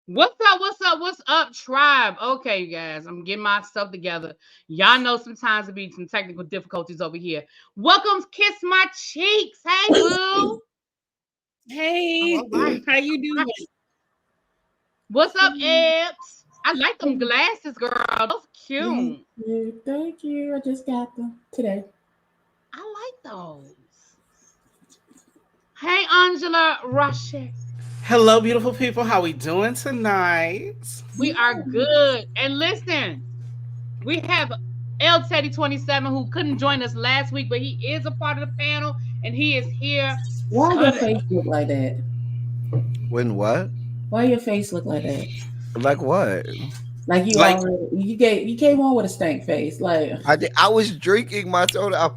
What's up? What's up? What's up, tribe? Okay, you guys, I'm getting myself together. Y'all know sometimes it be some technical difficulties over here. Welcome, Kiss My Cheeks. Hey, boo. Hey, All right. how you doing? What's up, Ebs? I like them glasses, girl. Those Thank cute. you. Thank you. I just got them today. I like those. Hey, Angela Rusher. Hello, beautiful people. How we doing tonight? We are good. And listen, we have L Teddy 27 who couldn't join us last week, but he is a part of the panel and he is here Why your today. face look like that? When what? Why your face look like that? Like what? Like you Like, already you came on with a stank face. Like I was drinking my soda.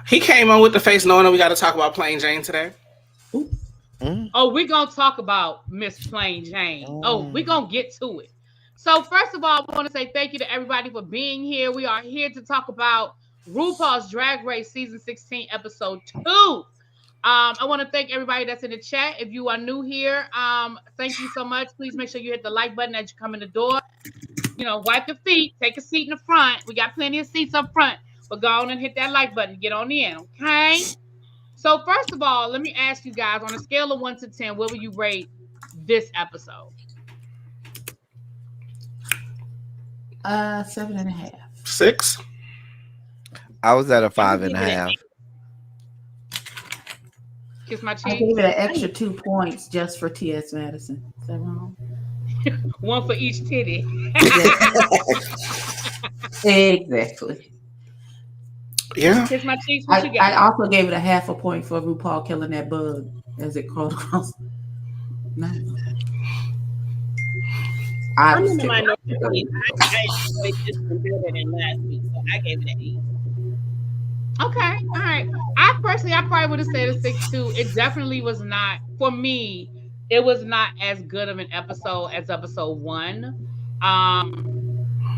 he came on with the face knowing that we got to talk about Plain Jane today. ooh, Mm, Oh, we're gonna talk about Miss Plain Jane. Oh, we're gonna get to it. So, first of all, I want to say thank you to everybody for being here. We are here to talk about RuPaul's Drag Race Season 16, Episode 2. I want to thank everybody that's in the chat. If you are new here, thank you so much. Please make sure you hit the like button as you come in the door. You know, wipe your feet, take a seat in the front. We got plenty of seats up front, but go on and hit that like button. Get on in, okay? So, first of all, let me ask you guys on a scale of 1 to 10, what will you rate this episode? 7.5. 6. I was at a I'm five gonna and a give it half. Kiss my I gave cheeks. it an extra 2 points just for T.S. Madison. Is that wrong? One for each titty. Exactly. Yeah. Kiss my cheeks. What you I got? also gave it a half a point for RuPaul killing that bug as it crawled across. No. I I'm was in the tickled. minority. I enjoyed this one better than last week, so I gave it an 8. Okay, all right. I probably would have said a 6 too. It definitely was not for me. It was not as good of an episode as episode one.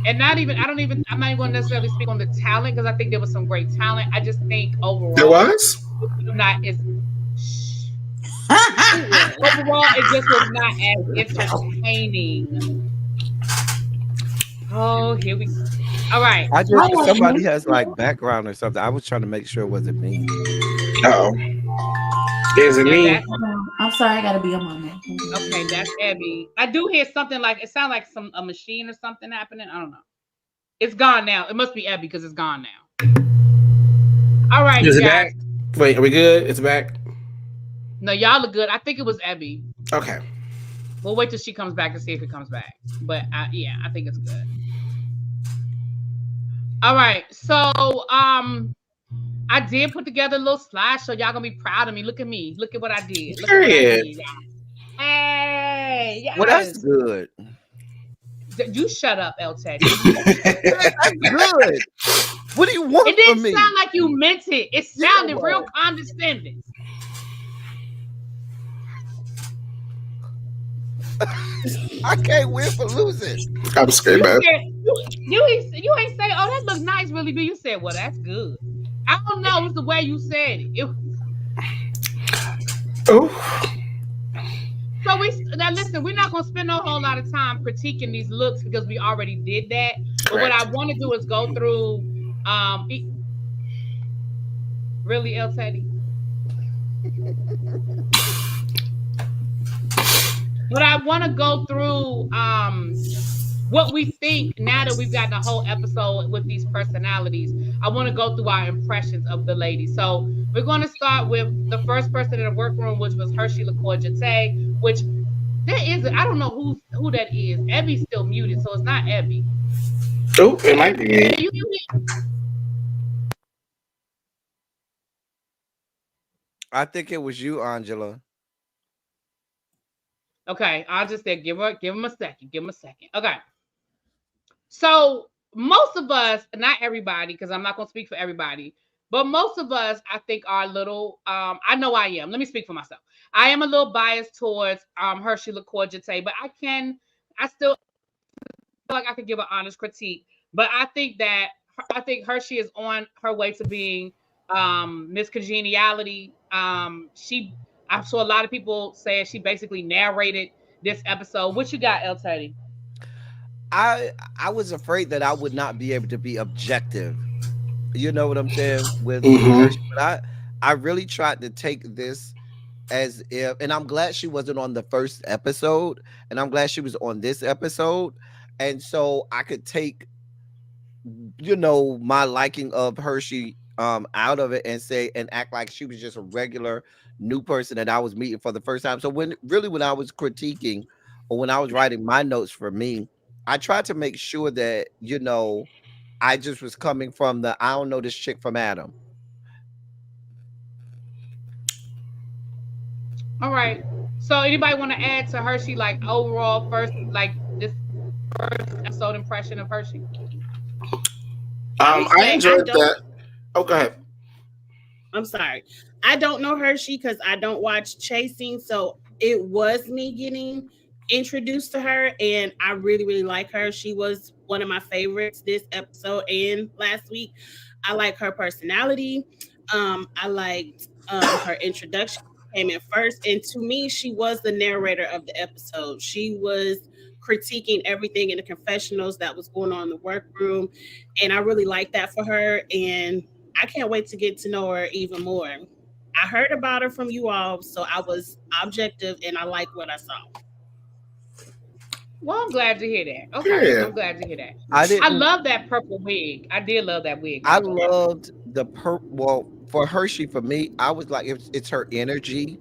And not even I don't even I'm not even going to necessarily speak on the talent because I think there was some great talent. I just think There overall was? it was not as It was. overall it just was not as entertaining. Oh, here we go. All right. I I just like somebody Nymphia. has like background or something. I was trying to make sure it wasn't me. Uh-oh. Is it Now me? that's I'm sorry, I gotta be on my man. okay, that's Abby. I do hear something like it sounds like a machine or something happening. I don't know. It's gone now. It must be Abby because it's gone now. All right, you Is it guys. back? Wait, are we good? It's back? No, y'all look good. I think it was Abby. Okay. We'll wait till she comes back and see if it comes back. But yeah, I think it's good. All right. So I did put together a little slideshow. Y'all gonna be proud of me. Look at me. Look at what I did. Look at what I Period. did, y'all. Hey, Well, that's yes. good. You shut up, El Teddy. That's good. What do you It want didn't from me? sound like you meant it. It Yeah, sounded real well, condescending. I can't win for losing. I'm You screaming. said you ain't say, "Oh, that look nice, really." Be you said, "Well, that's good." I don't know. It's the way you said it. Oh, So we now listen. We're not gonna spend a whole lot of time critiquing these looks because we already did that. But what I correct. want to do is go through. Really, El Teddy. But I want to go through what we think now that we've gotten a whole episode with these personalities. I want to go through our impressions of the ladies. So we're going to start with the first person in the workroom, which was Hershey LaCour, which there is I don't know who that is. Ebby's still muted, so it's not Ebby. Oh, it might be me. Are you muted? I think it was you, Angela. Okay, I'll just say give him a second. Give him a second. Okay. So most of us, not everybody, because I'm not going to speak for everybody, but most of us, I think, are a little. I know I am. Let me speak for myself. I am a little biased towards Hershey LaCour, but I still feel like I could give an honest critique. But I think Hershey is on her way to being Miss Congeniality. I saw a lot of people say she basically narrated this episode. What you got, El Teddy? I was afraid that I would not be able to be objective. You know what I'm saying? With Hershey, but I really tried to take this as if, and I'm glad she wasn't on the first episode, and I'm glad she was on this episode, and so I could take, my liking of Hershey out of it and say and act like she was just a regular new person that I was meeting for the first time. So when I was critiquing or when I was writing my notes for me, I tried to make sure that I just was coming from the I don't know this chick from Adam. All right. So anybody want to add to Hershey, like overall first, like this first episode impression of Hershey? I enjoyed that. Oh, go ahead. I'm sorry. I don't know Hershey because I don't watch Chasing, so it was me getting introduced to her, and I really, really like her. She was one of my favorites this episode and last week. I like her personality. I liked her introduction. Came in first, and to me, she was the narrator of the episode. She was critiquing everything in the confessionals that was going on in the workroom, and I really like that for her, and I can't wait to get to know her even more. I heard about her from you all, so I was objective, and I like what I saw. Well, I'm glad to hear that. Okay, yeah. I'm glad to hear that. I love that purple wig. I did love that wig. I loved the purple. Well, for Hershey, for me, I was like, it's her energy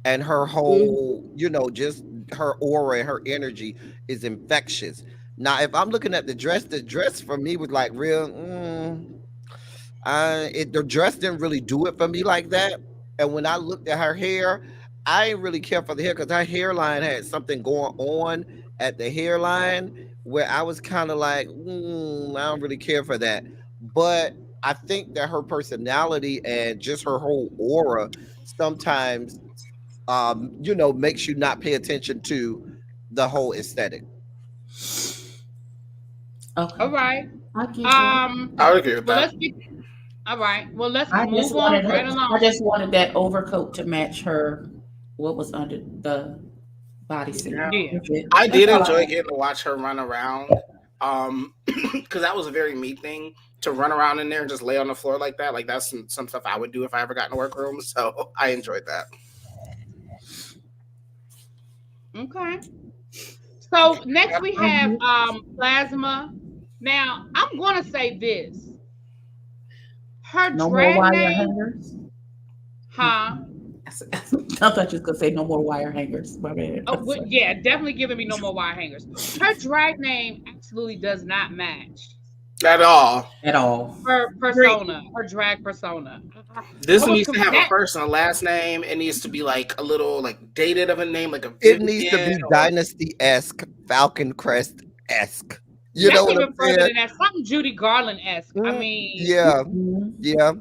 and her whole, just her aura and her energy is infectious. Now, if I'm looking at the dress for me was like real. The dress didn't really do it for me like that. And when I looked at her hair, I didn't really care for the hair because her hairline had something going on at the hairline where I was kind of like, I don't really care for that. But I think that her personality and just her whole aura sometimes, makes you not pay attention to the whole aesthetic. Okay. All right. I would agree with that. All right. Well, let's move on right along. I just wanted that overcoat to match her. What was under the bodysuit? Yeah. I did enjoy getting to watch her run around. Because that was a very me thing to run around in there and just lay on the floor like that. Like that's some stuff I would do if I ever got in a workroom. So I enjoyed that. Okay. So next we have Plasma. Now I'm gonna say this. Her no drag more wire name, hangers. Huh? I thought you was gonna say no more wire hangers. My bad. Oh, yeah, definitely giving me no more wire hangers. Her drag name absolutely does not match at all. Her persona, her drag persona. This needs to have a first and a last name. It needs to be like a little like dated of a name, like a. It needs to be Dynasty-esque, Falcon Crest-esque. You know what I'm saying? Than that. Something Judy Garland-esque. I mean, yeah.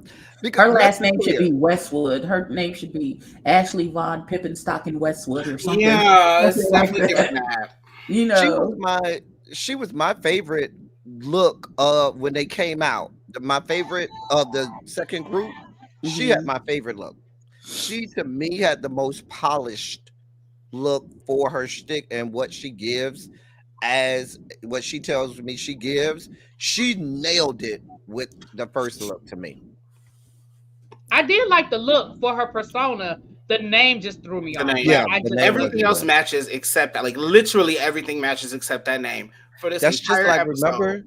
Because her last name should be Westwood. Her name should be Ashley Von Pippenstock Westwood or something. Yeah, it's definitely different that. She was my favorite look when they came out. My favorite of the second group. She had my favorite look. She to me had the most polished look for her shtick and what she gives. As what she tells me she gives, she nailed it with the first look to me. I did like the look for her persona. The name just threw me off. Yeah, everything else matches except that. Like literally everything matches except that name. For this that's entire just like episode.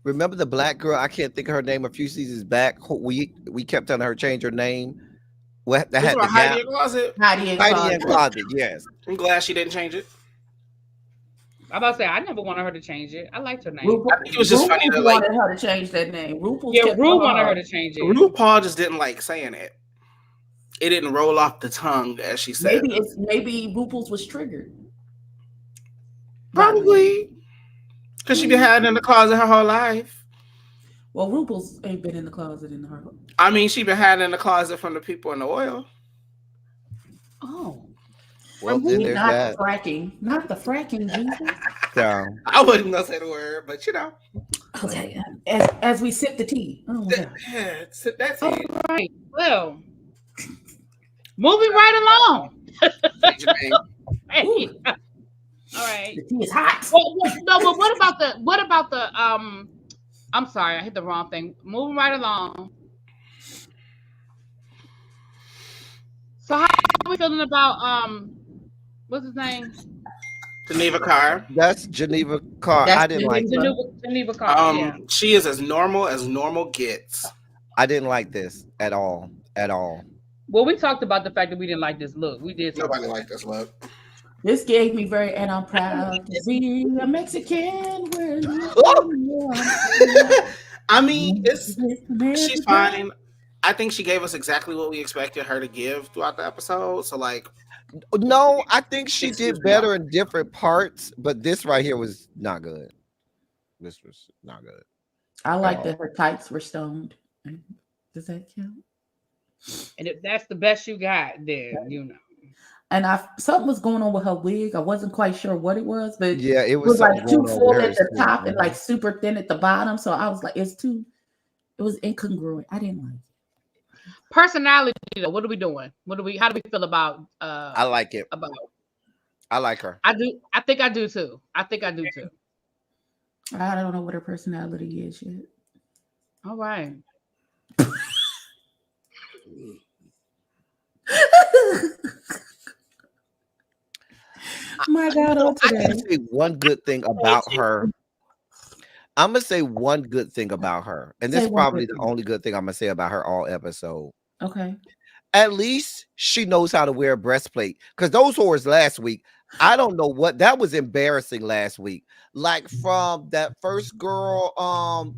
remember the black girl? I can't think of her name. A few seasons back, we kept telling her change her name. What that had the Heidi in Closet. Heidi in Closet. Yes. I'm glad she didn't change it. I'm about to say I never wanted her to change it. I liked her name. I think it was just funny that wanted her to change that name. Ru wanted her to change it. RuPaul just didn't like saying it. It didn't roll off the tongue, as she said. Maybe RuPaul's was triggered. Probably. Because she been hiding in the closet her whole life. Well, RuPaul's ain't been in the closet in her. I mean, she been hiding in the closet from the people in the oil. Oh. Well, then there's that. Not the fracking, Jesus. So, I wasn't gonna say the word, but Okay. As we sip the tea. Oh, sip that tea. All right. Well, moving right along. All right. The tea is hot. No, but what about the I'm sorry, I hit the wrong thing. Moving right along. So how are we feeling about what's his name? Geneva Karr. That's Geneva Karr. I didn't like her. Geneva Karr. Yeah. She is as normal gets. I didn't like this at all. Well, we talked about the fact that we didn't like this look. We did. Nobody liked this look. This gave me and I'm proud to be a Mexican. I mean, she's fine. I think she gave us exactly what we expected her to give throughout the episode. So, like, no, I think she did better in different parts, but this right here was not good. This was not good. I like that her tights were stoned. Does that count? And if that's the best you got, then you know. And something was going on with her wig. I wasn't quite sure what it was, but yeah, it was like too full at the top and like super thin at the bottom. So I was like, it was incongruent. I didn't like it. Personality, though, what are we doing? How do we feel about I like it. I like her. I do. I think I do too. I don't know what her personality is yet. All right. My God, I can say one good thing about her. I'm gonna say one good thing about her, and this is probably the only good thing I'm gonna say about her all episode. Okay. At least she knows how to wear a breastplate. Because those whores last week, I don't know what that was embarrassing last week. Like from that first girl,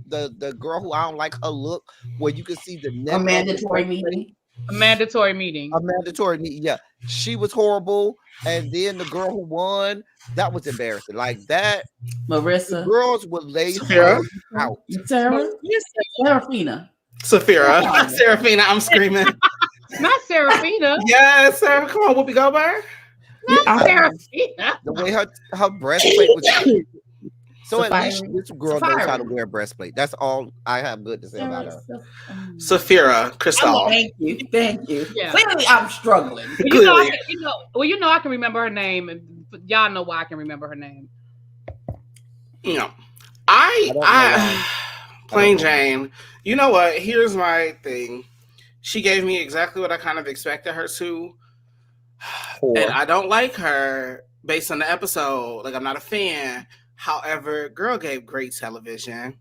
the girl who I don't like her look, where you can see the neck. A mandatory meeting. Yeah. She was horrible. And then the girl who won, that was embarrassing. Like that. Marissa. Girls would lay her out. Serafina. Serafina, I'm screaming. Not Serafina. Yes, Sarah. Come on, Whoopi Goldberg. Not Serafina. The way her breastplate was. So at least this girl knows how to wear a breastplate. That's all I have good to say about her. Safira, Crystal. Thank you. Yeah. Clearly, I'm struggling. I can remember her name, and y'all know why I can remember her name. You know, I Plain Jane. You know what? Here's my thing. She gave me exactly what I kind of expected her to, and I don't like her based on the episode. Like, I'm not a fan. However, girl gave great television.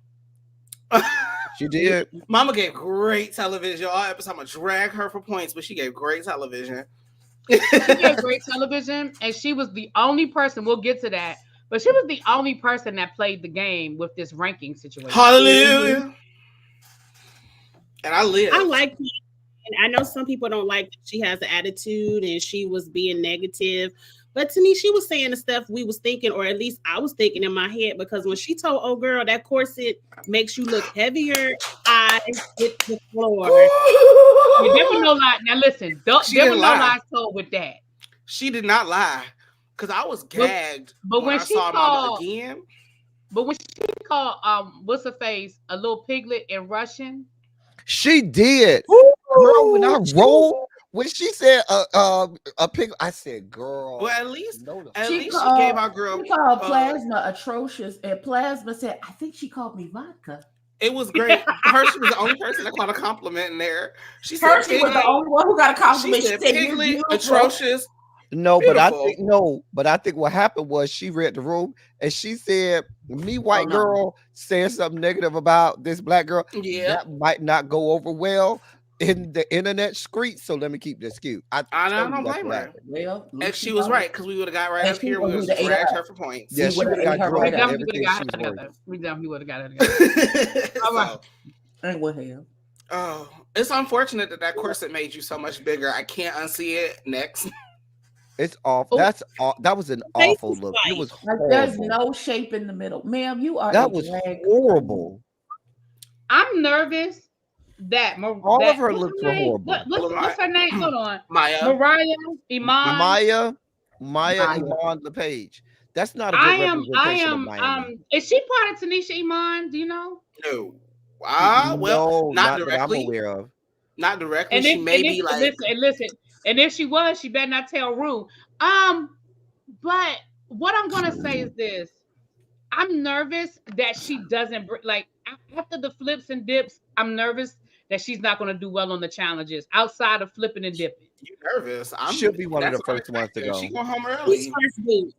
She did. Mama gave great television. All episode, I'm gonna drag her for points, but she gave great television. She gave great television, and she was the only person. We'll get to that, but she was the only person that played the game with this ranking situation. Hallelujah! And I live. I like it. And I know some people don't like that she has an attitude and she was being negative. But to me, she was saying the stuff we was thinking, or at least I was thinking in my head, because when she told old girl that corset makes you look heavier, I hit the floor. There was no lie. Now listen, there was no lies told with that. She did not lie, because I was gagged. But when I she saw called Mama again. But when she called what's her face, a little piglet in Russian. She did. Girl, when I rolled, when she said a pig, I said, "Girl." Well, at least she gave our girl. She called Plasma atrocious, and Plasma said, "I think she called me vodka." It was great. Hershey was the only person that caught a compliment in there. She said Hershey was the only one who got a compliment. She said piglet, atrocious. No, but I think what happened was she read the room and she said, "Me, white girl, saying something negative about this black girl, that might not go over well in the internet street. So let me keep this cute." I don't blame her. Well, and she was right, because we would have got right up here. We would have dragged her for points. Yeah, she would have got we definitely would have got her together. All right. And what hell? Oh, it's unfortunate that corset made you so much bigger. I can't unsee it. Next. It's awful. That was an awful look. It was horrible. There's no shape in the middle, ma'am. You are. That was horrible. I'm nervous that all of her looks were horrible. What's her name? Hold on. Mariah, Iman. Iman LePage. That's not a good representation of Miami. Is she part of Tanisha Iman? Do you know? No. Well, not directly. That I'm aware of. Not directly. And she may be like. Listen. And if she was, she better not tell Rue. But what I'm gonna say is this: I'm nervous that she doesn't like after the flips and dips. I'm nervous that she's not gonna do well on the challenges outside of flipping and dipping. You nervous? She'll be one of the first ones to go. She going home early.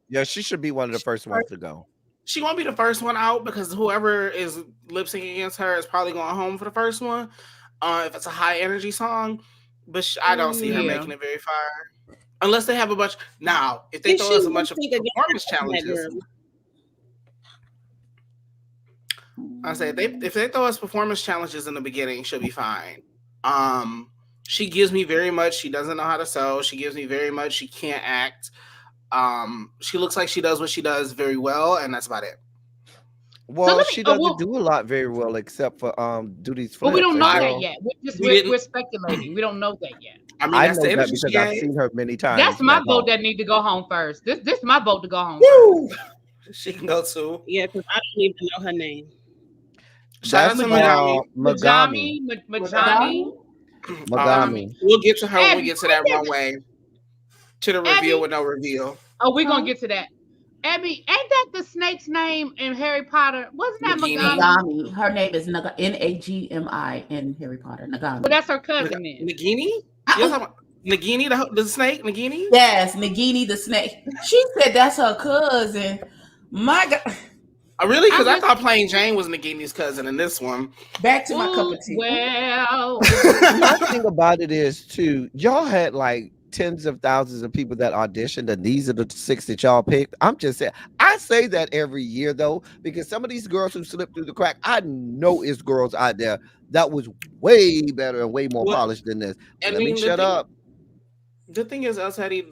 Yeah, she should be one of the first ones to go. She won't be the first one out because whoever is lip syncing against her is probably going home for the first one. If it's a high energy song, but I don't see her making it very far unless they have a bunch. Now, if they throw us a bunch of performance challenges, I say if they throw us performance challenges in the beginning, she'll be fine. She gives me very much. She doesn't know how to sew. She gives me very much. She can't act. She looks like she does what she does very well, and that's about it. Well, she doesn't do a lot very well except for do these flips. But we don't know that yet. We're speculating. We don't know that yet. I mean, I know that because I've seen her many times. That's my vote that need to go home first. This is my vote to go home first. She can go too. Yeah, because I don't even know her name. Shout out to Magami. We'll get to her when we get to that runway. To the reveal with no reveal. Oh, we're gonna get to that. Abby, ain't that the snake's name in Harry Potter? Wasn't that Nagami? Her name is Nagami in Harry Potter. Nagami. But that's her cousin then. Nagini? Nagini, the snake? Nagini? Yes, Nagini the snake. She said that's her cousin. My God. Oh, really? Because I thought Plain Jane was Nagini's cousin in this one. Back to my cup of tea. Well, the thing about it is, too, y'all had like tens of thousands of people that auditioned, and these are the 6 that y'all picked. I'm just saying, I say that every year though, because some of these girls who slipped through the crack, I know it's girls out there that was way better and way more polished than this. Let me shut up. The thing is, Teddy,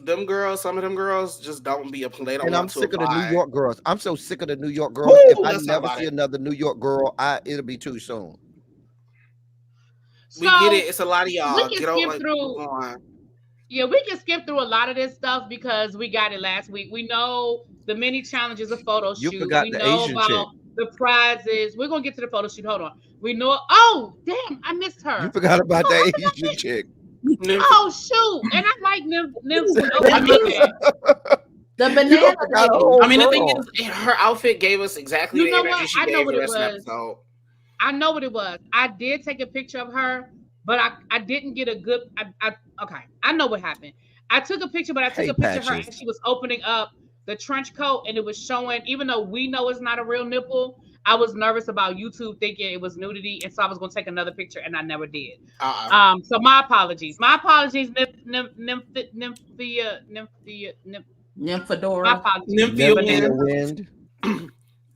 some of them girls just don't be a play. And I'm sick of the New York girls. I'm so sick of the New York girls. If I never see another New York girl, it'll be too soon. We get it. It's a lot of y'all. We can skip through a lot of this stuff because we got it last week. We know the mini challenges of photo shoot. You forgot we the know Asian about chick. The prizes. We're gonna get to the photo shoot. Hold on. We know. Oh, damn! I missed her. You forgot about the Asian chick. Oh shoot! And I like Nymphia. The banana. I mean, the thing is, her outfit gave us exactly the energy she gave the rest of the episode. I know what it was. I did take a picture of her, but I didn't get a good. Okay, I know what happened. I took a picture, but I took a picture of her as she was opening up the trench coat, and it was showing. Even though we know it's not a real nipple, I was nervous about YouTube thinking it was nudity, and so I was going to take another picture, and I never did. So my apologies. Nymphadora. Nymphia Wind.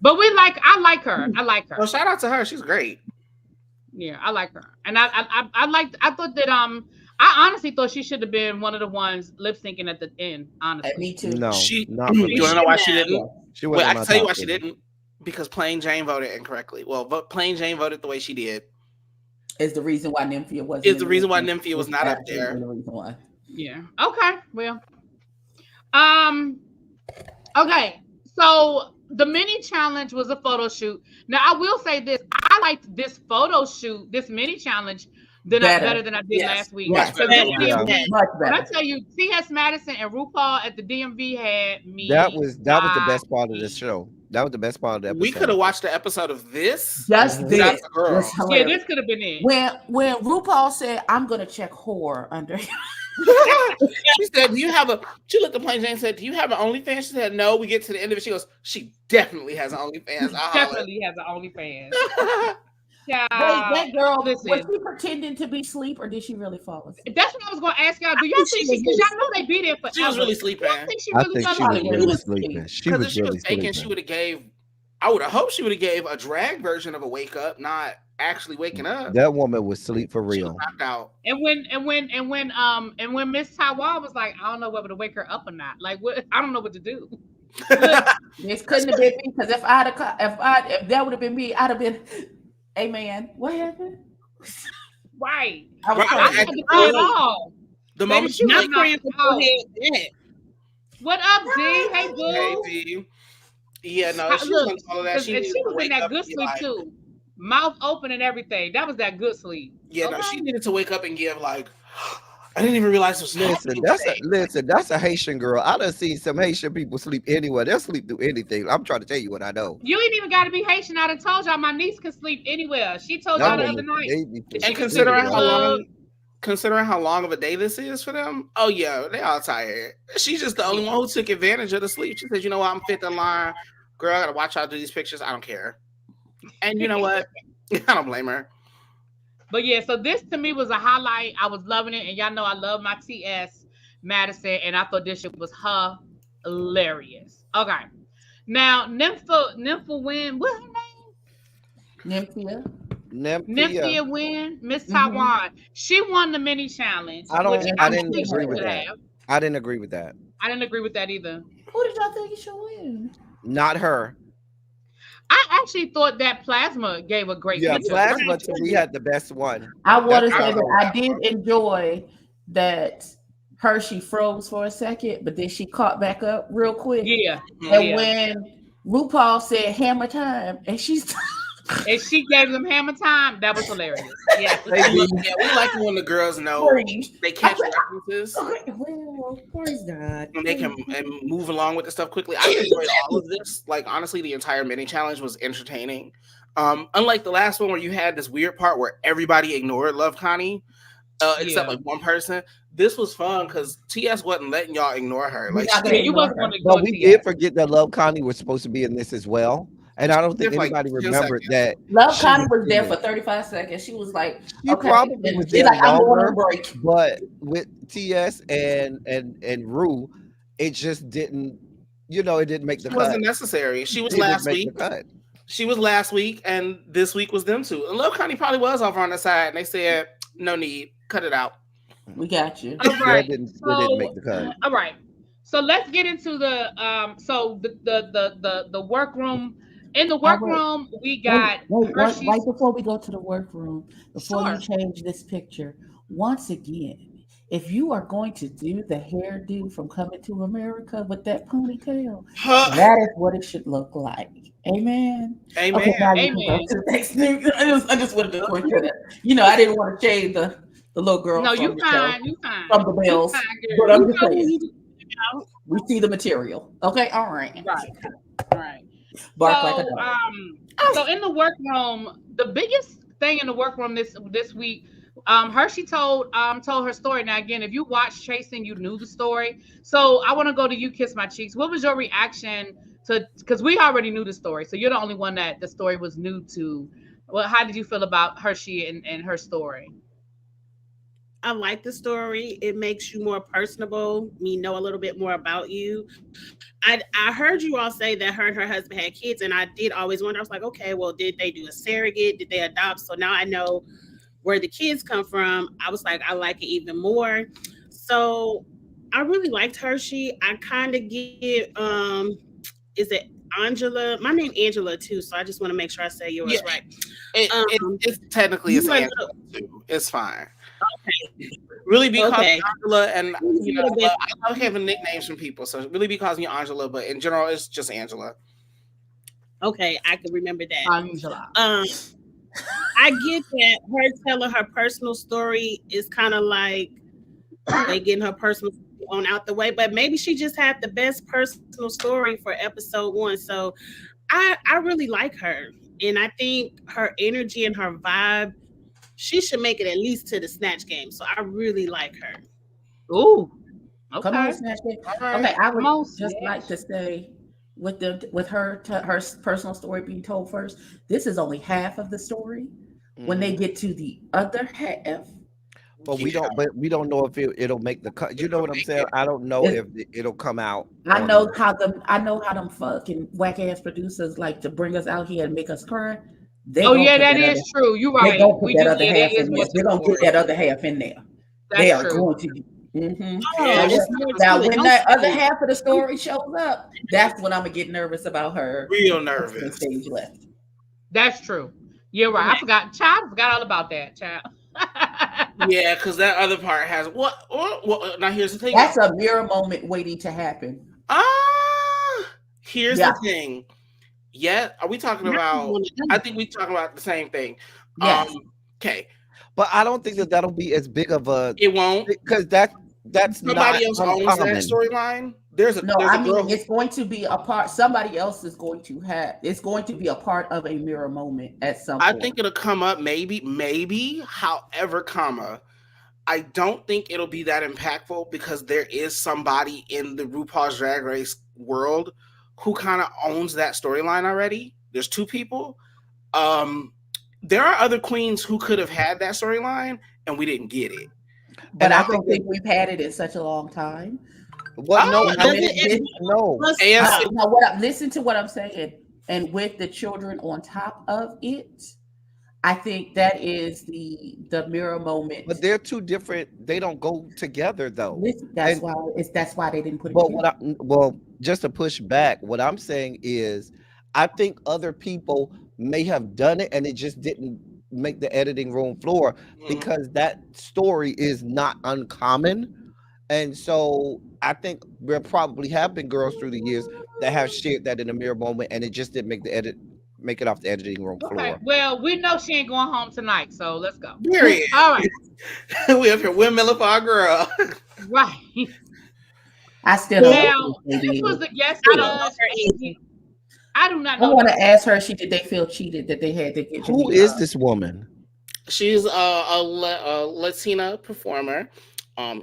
But I like her. Well, shout out to her. She's great. Yeah, I like her, and I thought that I honestly thought she should have been one of the ones lip syncing at the end. Honestly, Me too. No, you not want to know why she didn't? She Wait, I can tell you why she didn't. Because Plain Jane voted incorrectly. Well, Plain Jane voted the way she did. Is the reason why Nymphia wasn't. Is the reason why Nymphia was not up there. The reason why. Yeah. Okay. Well. Okay. So the mini challenge was a photo shoot. Now I will say this: I liked this photo shoot, this mini challenge, better than I did last week. Yes. Much better. When I tell you, T.S. Madison and RuPaul at the DMV had me. That was the best part of the show. That was the best part of the episode. We could have watched the episode of this. Just this. Yeah, this could have been it. When RuPaul said, "I'm gonna check whore under." She said, "Do you have a?" She looked at Plain Jane and said, "Do you have an OnlyFans?" She said, "No." We get to the end of it. She goes, "She definitely has an OnlyFans." Definitely has an OnlyFans. Wait, that girl, was she pretending to be asleep or did she really fall asleep? That's what I was going to ask y'all. Do y'all think because y'all know they be there forever? She was really sleeping. I think she was really sleeping. She was if she was faking, she would have gave. I would have hoped she would have gave a drag version of a wake up, not actually waking up. That woman was asleep for real. Out. And when Miss Taiwan was like, I don't know whether to wake her up or not. Like, what? I don't know what to do. This couldn't have been me because if that would have been me, I'd have been. Amen. What happened? Right. I had to feel it all. The moment she was praying for head. What up, Z? Hey, boo. Hey, Z. Yeah, no, she was all of that. She was in that good sleep too. Mouth open and everything. That was that good sleep. Yeah, no, she needed to wake up and give I didn't even realize it was that's a Haitian girl. I done seen some Haitian people sleep anywhere. They'll sleep through anything. I'm trying to tell you what I know. You ain't even got to be Haitian. I done told y'all my niece can sleep anywhere. She told y'all the other night. And considering how long of a day this is for them, oh yeah, they all tired. She's just the only one who took advantage of the sleep. She said, "You know what? I'm fifth in line. Girl, I gotta watch out do these pictures. I don't care." And you know what? I don't blame her. But yeah, so this to me was a highlight. I was loving it, and y'all know I love my TS Madison, and I thought this shit was hilarious. Okay, now Nymphia Wind, what's her name? Nymphia Wind, Miss Taiwan. She won the mini challenge. I didn't agree with that. I didn't agree with that. I didn't agree with that either. Who did y'all think should win? Not her. I actually thought that Plasma gave a great picture. Plasma to me had the best one. I want to say that I did enjoy that Hershey froze for a second, but then she caught back up real quick. Yeah. And when RuPaul said hammer time, and she gave them hammer time, that was hilarious. Yeah. We like it when the girls know they catch references. Well, praise God. And they can move along with the stuff quickly. I enjoyed all of this. Like, honestly, the entire mini challenge was entertaining. Unlike the last one where you had this weird part where everybody ignored Love Connie, except like one person. This was fun because TS wasn't letting y'all ignore her. Like, you wasn't going to ignore But we did forget that Love Connie was supposed to be in this as well. And I don't think anybody remembered that. Love Connie was there for 35 seconds. She was like, she probably was there longer, but with TS and Ru, it just didn't, it didn't make the cut. It wasn't necessary. She was last week. She was last week, and this week was them two. And Love Connie probably was over on the side, and they said, no need, cut it out. We got you. All right. It didn't make the cut. All right. So let's get into the the workroom. In the workroom, we got right before we go to the workroom, before you change this picture, once again, if you are going to do the hairdo from Coming to America with that ponytail, that is what it should look like. Amen. Amen. Okay, amen. I just wanted to point that. I didn't want to shade the little girl. No, you fine. You fine. From the bells. But I'm just saying, we see the material. Okay, all right. Right. Bark like a dog. So in the workroom, the biggest thing in the workroom this week, Hershey told her story. Now again, if you watched Chasing, you knew the story. So I want to go to you, Kiss My Cheeks. What was your reaction to? Because we already knew the story, so you're the only one that the story was new to. Well, how did you feel about Hershey and her story? I like the story. It makes you more personable. Me know a little bit more about you. I heard you all say that her and her husband had kids, and I did always wonder. I was like, okay, well, did they do a surrogate? Did they adopt? So now I know where the kids come from. I was like, I like it even more. So I really liked Hershey. I kind of give, is it Angela? My name Angela too, so I just want to make sure I say yours right. It's technically it's Angela too. It's fine. Okay. Really be calling me Angela, and I love having nicknames from people, so really be calling me Angela, but in general, it's just Angela. Okay, I can remember that. Angela. I get that her telling her personal story is kind of like they getting her personal on out the way, but maybe she just had the best personal story for episode 1. So I really like her, and I think her energy and her vibe, she should make it at least to the Snatch Game. So I really like her. Ooh, okay. Come on, Snatch Game. Okay, I would just like to say with her personal story being told first, this is only half of the story. When they get to the other half, but we don't know if it'll make the cut. You know what I'm saying? I don't know if it'll come out. I know how them fucking whack ass producers like to bring us out here and make us cry. That is true. You're right. They're gonna get that other half in there. They are going to. Mm-hmm. Now, when that other half of the story shows up, that's when I'm gonna get nervous about her. Real nervous. Stage left. That's true. You're right. I forgot all about that, child. Yeah, because that other part has what? Now here's the thing. That's a mirror moment waiting to happen. Here's the thing. Yeah, are we talking about? I think we talking about the same thing. Yes. Okay. But I don't think that that'll be as big of a. It won't, because that's somebody not else owns that uncommon. storyline. There's a girl. It's going to be a part. Somebody else is going to have. It's going to be a part of a mirror moment at some point. I think it'll come up, maybe. However, I don't think it'll be that impactful because there is somebody in the RuPaul's Drag Race world who kind of owns that storyline already. There's two people. There are other queens who could have had that storyline and we didn't get it. But I don't think we've had it in such a long time. Well, no. Listen to what I'm saying. And with the children on top of it, I think that is the mirror moment. But they're two different. They don't go together though. That's why they didn't put it. Well, just to push back, what I'm saying is, I think other people may have done it and it just didn't make the editing room floor because that story is not uncommon. And so I think there probably have been girls through the years that have shared that in a mirror moment and it just didn't make it off the editing room floor. Okay, well, we know she ain't going home tonight, so let's go. Period. All right. We up here windmilling for our girl. Right. I still don't know. This was the guest. I do not know. I want to ask her, did they feel cheated that they had to get Who is this woman? She's a Latina performer.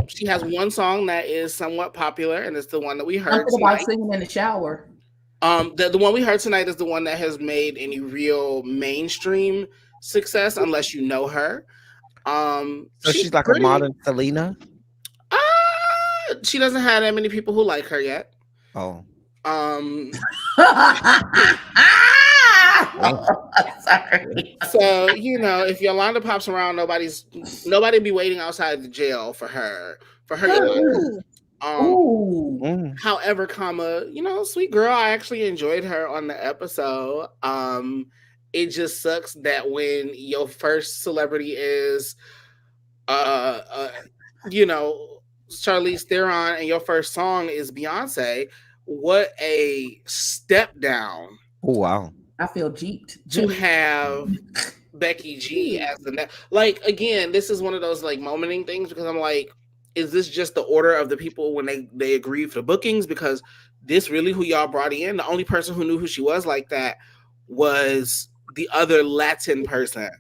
She has one song that is somewhat popular, and it's the one that we heard. Something about singing in the shower. The one we heard tonight is the one that has made any real mainstream success, unless you know her. So she's like a modern Selena. She doesn't have that many people who like her yet. Oh. Sorry. So if Yolanda pops around, nobody be waiting outside the jail for her. However, sweet girl, I actually enjoyed her on the episode. It just sucks that when your first celebrity is Charlize Theron and your first song is Beyonce, what a step down. Oh wow. I feel jeeped to have Becky G as the next. Like, again, this is one of those like momenting things because I'm like, is this just the order of the people when they agreed for the bookings? Because this really who y'all brought in. The only person who knew who she was like that was the other Latin person,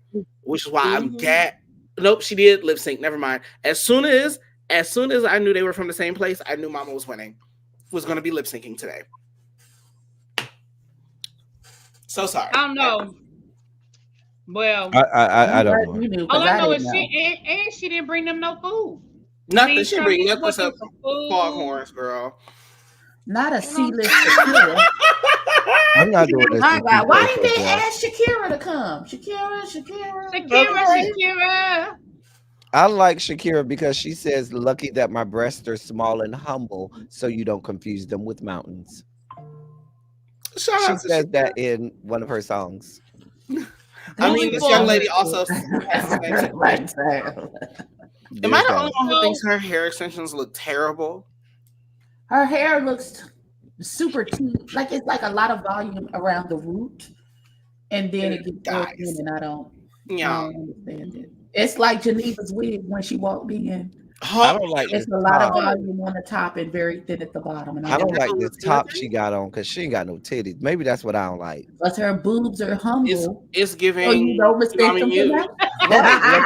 which is why I'm glad. Nope, she did lip sync. Never mind. As soon as I knew they were from the same place, I knew Mama was winning. Was going to be lip syncing today. So sorry. I don't know. Well, I don't know. All I know is she didn't bring them no food. Nothing. She bring nothing except foghorns, girl. Not a C-list Shakira. I'm not doing this. Why didn't they ask Shakira to come? Shakira. I like Shakira because she says, "Lucky that my breasts are small and humble, so you don't confuse them with mountains." She says that in one of her songs. I mean, this young lady also. Am I the only one who thinks her hair extensions look terrible? Her hair looks super cute. Like it's like a lot of volume around the root, and then it gets in, and I don't understand it. It's like Geneva's wig when she walked in. I don't like it's a lot of volume on the top and very thin at the bottom. And I don't like this top she got on because she ain't got no titties. Maybe that's what I don't like. But her boobs are humble. It's giving. So you don't respect them for that?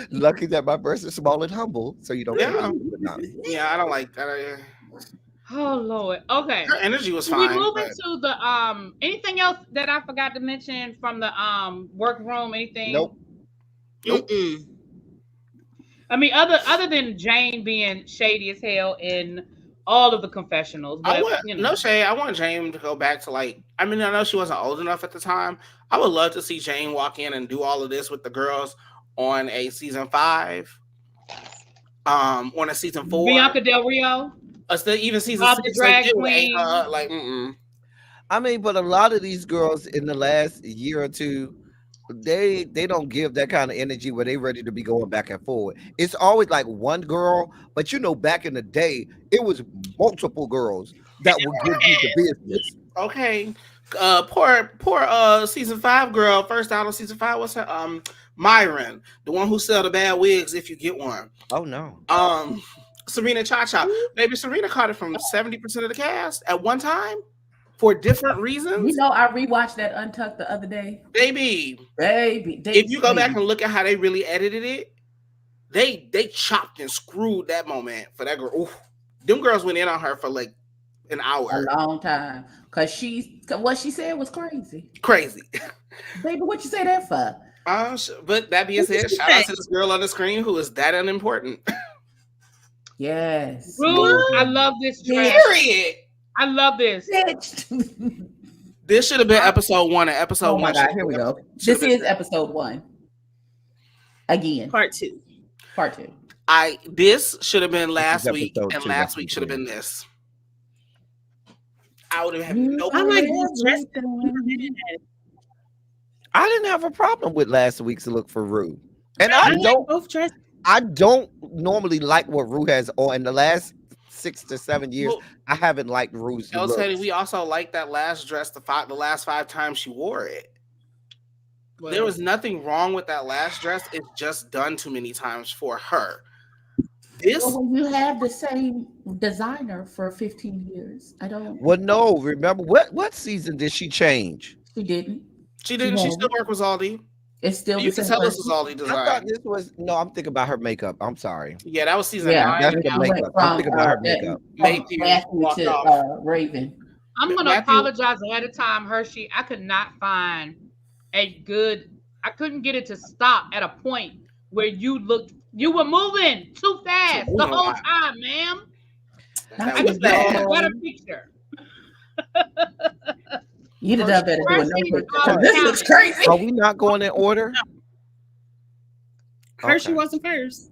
Lucky that my breasts are small and humble, so you don't. Yeah, I don't like that. Oh Lord. Okay. Her energy was fine. We move into the anything else that I forgot to mention from the workroom? Anything? Nope. Mm-mm. I mean, other than Jane being shady as hell in all of the confessionals. But, no shade. I want Jane to go back to I know she wasn't old enough at the time. I would love to see Jane walk in and do all of this with the girls on a season 5. On a season 4. Bianca Del Rio. Even season 6. Drag queen. I mean, but a lot of these girls in the last year or two, they don't give that kind of energy where they ready to be going back and forward. It's always like one girl, but back in the day, it was multiple girls that would give you the business. Okay. Poor season 5 girl, first out of season 5. What's her Myron, the one who sell the bad wigs if you get one. Oh no. Serena Cha-Cha. Baby, Serena caught it from 70% of the cast at one time for different reasons. You know, I rewatched that Untucked the other day. Baby. If you go back and look at how they really edited it, they chopped and screwed that moment for that girl. Oof. Them girls went in on her for like an hour. A long time. Because what she said was crazy. Crazy. Baby, what you say that for? But that being said, shout out to this girl on the screen who is that unimportant. Yes. Rue, I love this dress. Period. I love this. This should have been episode 1 and episode 1. Oh my God, here we go. This is episode 1. Again. Part 2. This should have been last week, and last week should have been this. I would have had no I like this dress. I didn't have a problem with last week's look for Rue. And I like both dresses. I don't normally like what Rue has on. In the last 6 to 7 years, I haven't liked Rue's look. Teddy, we also like that last dress the last 5 times she wore it. Well, there was nothing wrong with that last dress. It's just done too many times for her. When you have the same designer for 15 years, I don't. Well, no. Remember what season did she change? She didn't. She didn't. She still worked with Aldi. It's still. You can tell this was Aldi design. I thought this was. No, I'm thinking about her makeup. I'm sorry. Yeah, that was season 9. That's the makeup. I'm thinking about her makeup. Matthew to Raven. I'm gonna apologize ahead of time, Hershey. I could not find a good. I couldn't get it to stop at a point where you were moving too fast the whole time, ma'am. I just need a better picture. You'd have done better doing no picture. This looks crazy. Are we not going in order? Hershey wasn't first.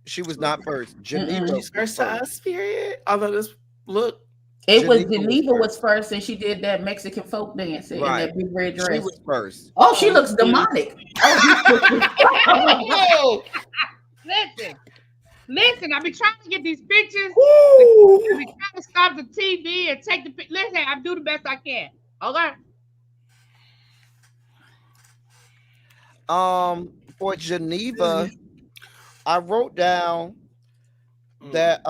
She was not first. Geneva was first. Period. Although this look. It was Geneva was first, and she did that Mexican folk dance in that big red dress. She was first. Oh, she looks demonic. Oh, listen. I've been trying to get these pictures. I've been trying to stop the TV and take the picture. Listen, I do the best I can. Okay. For Geneva, I wrote down that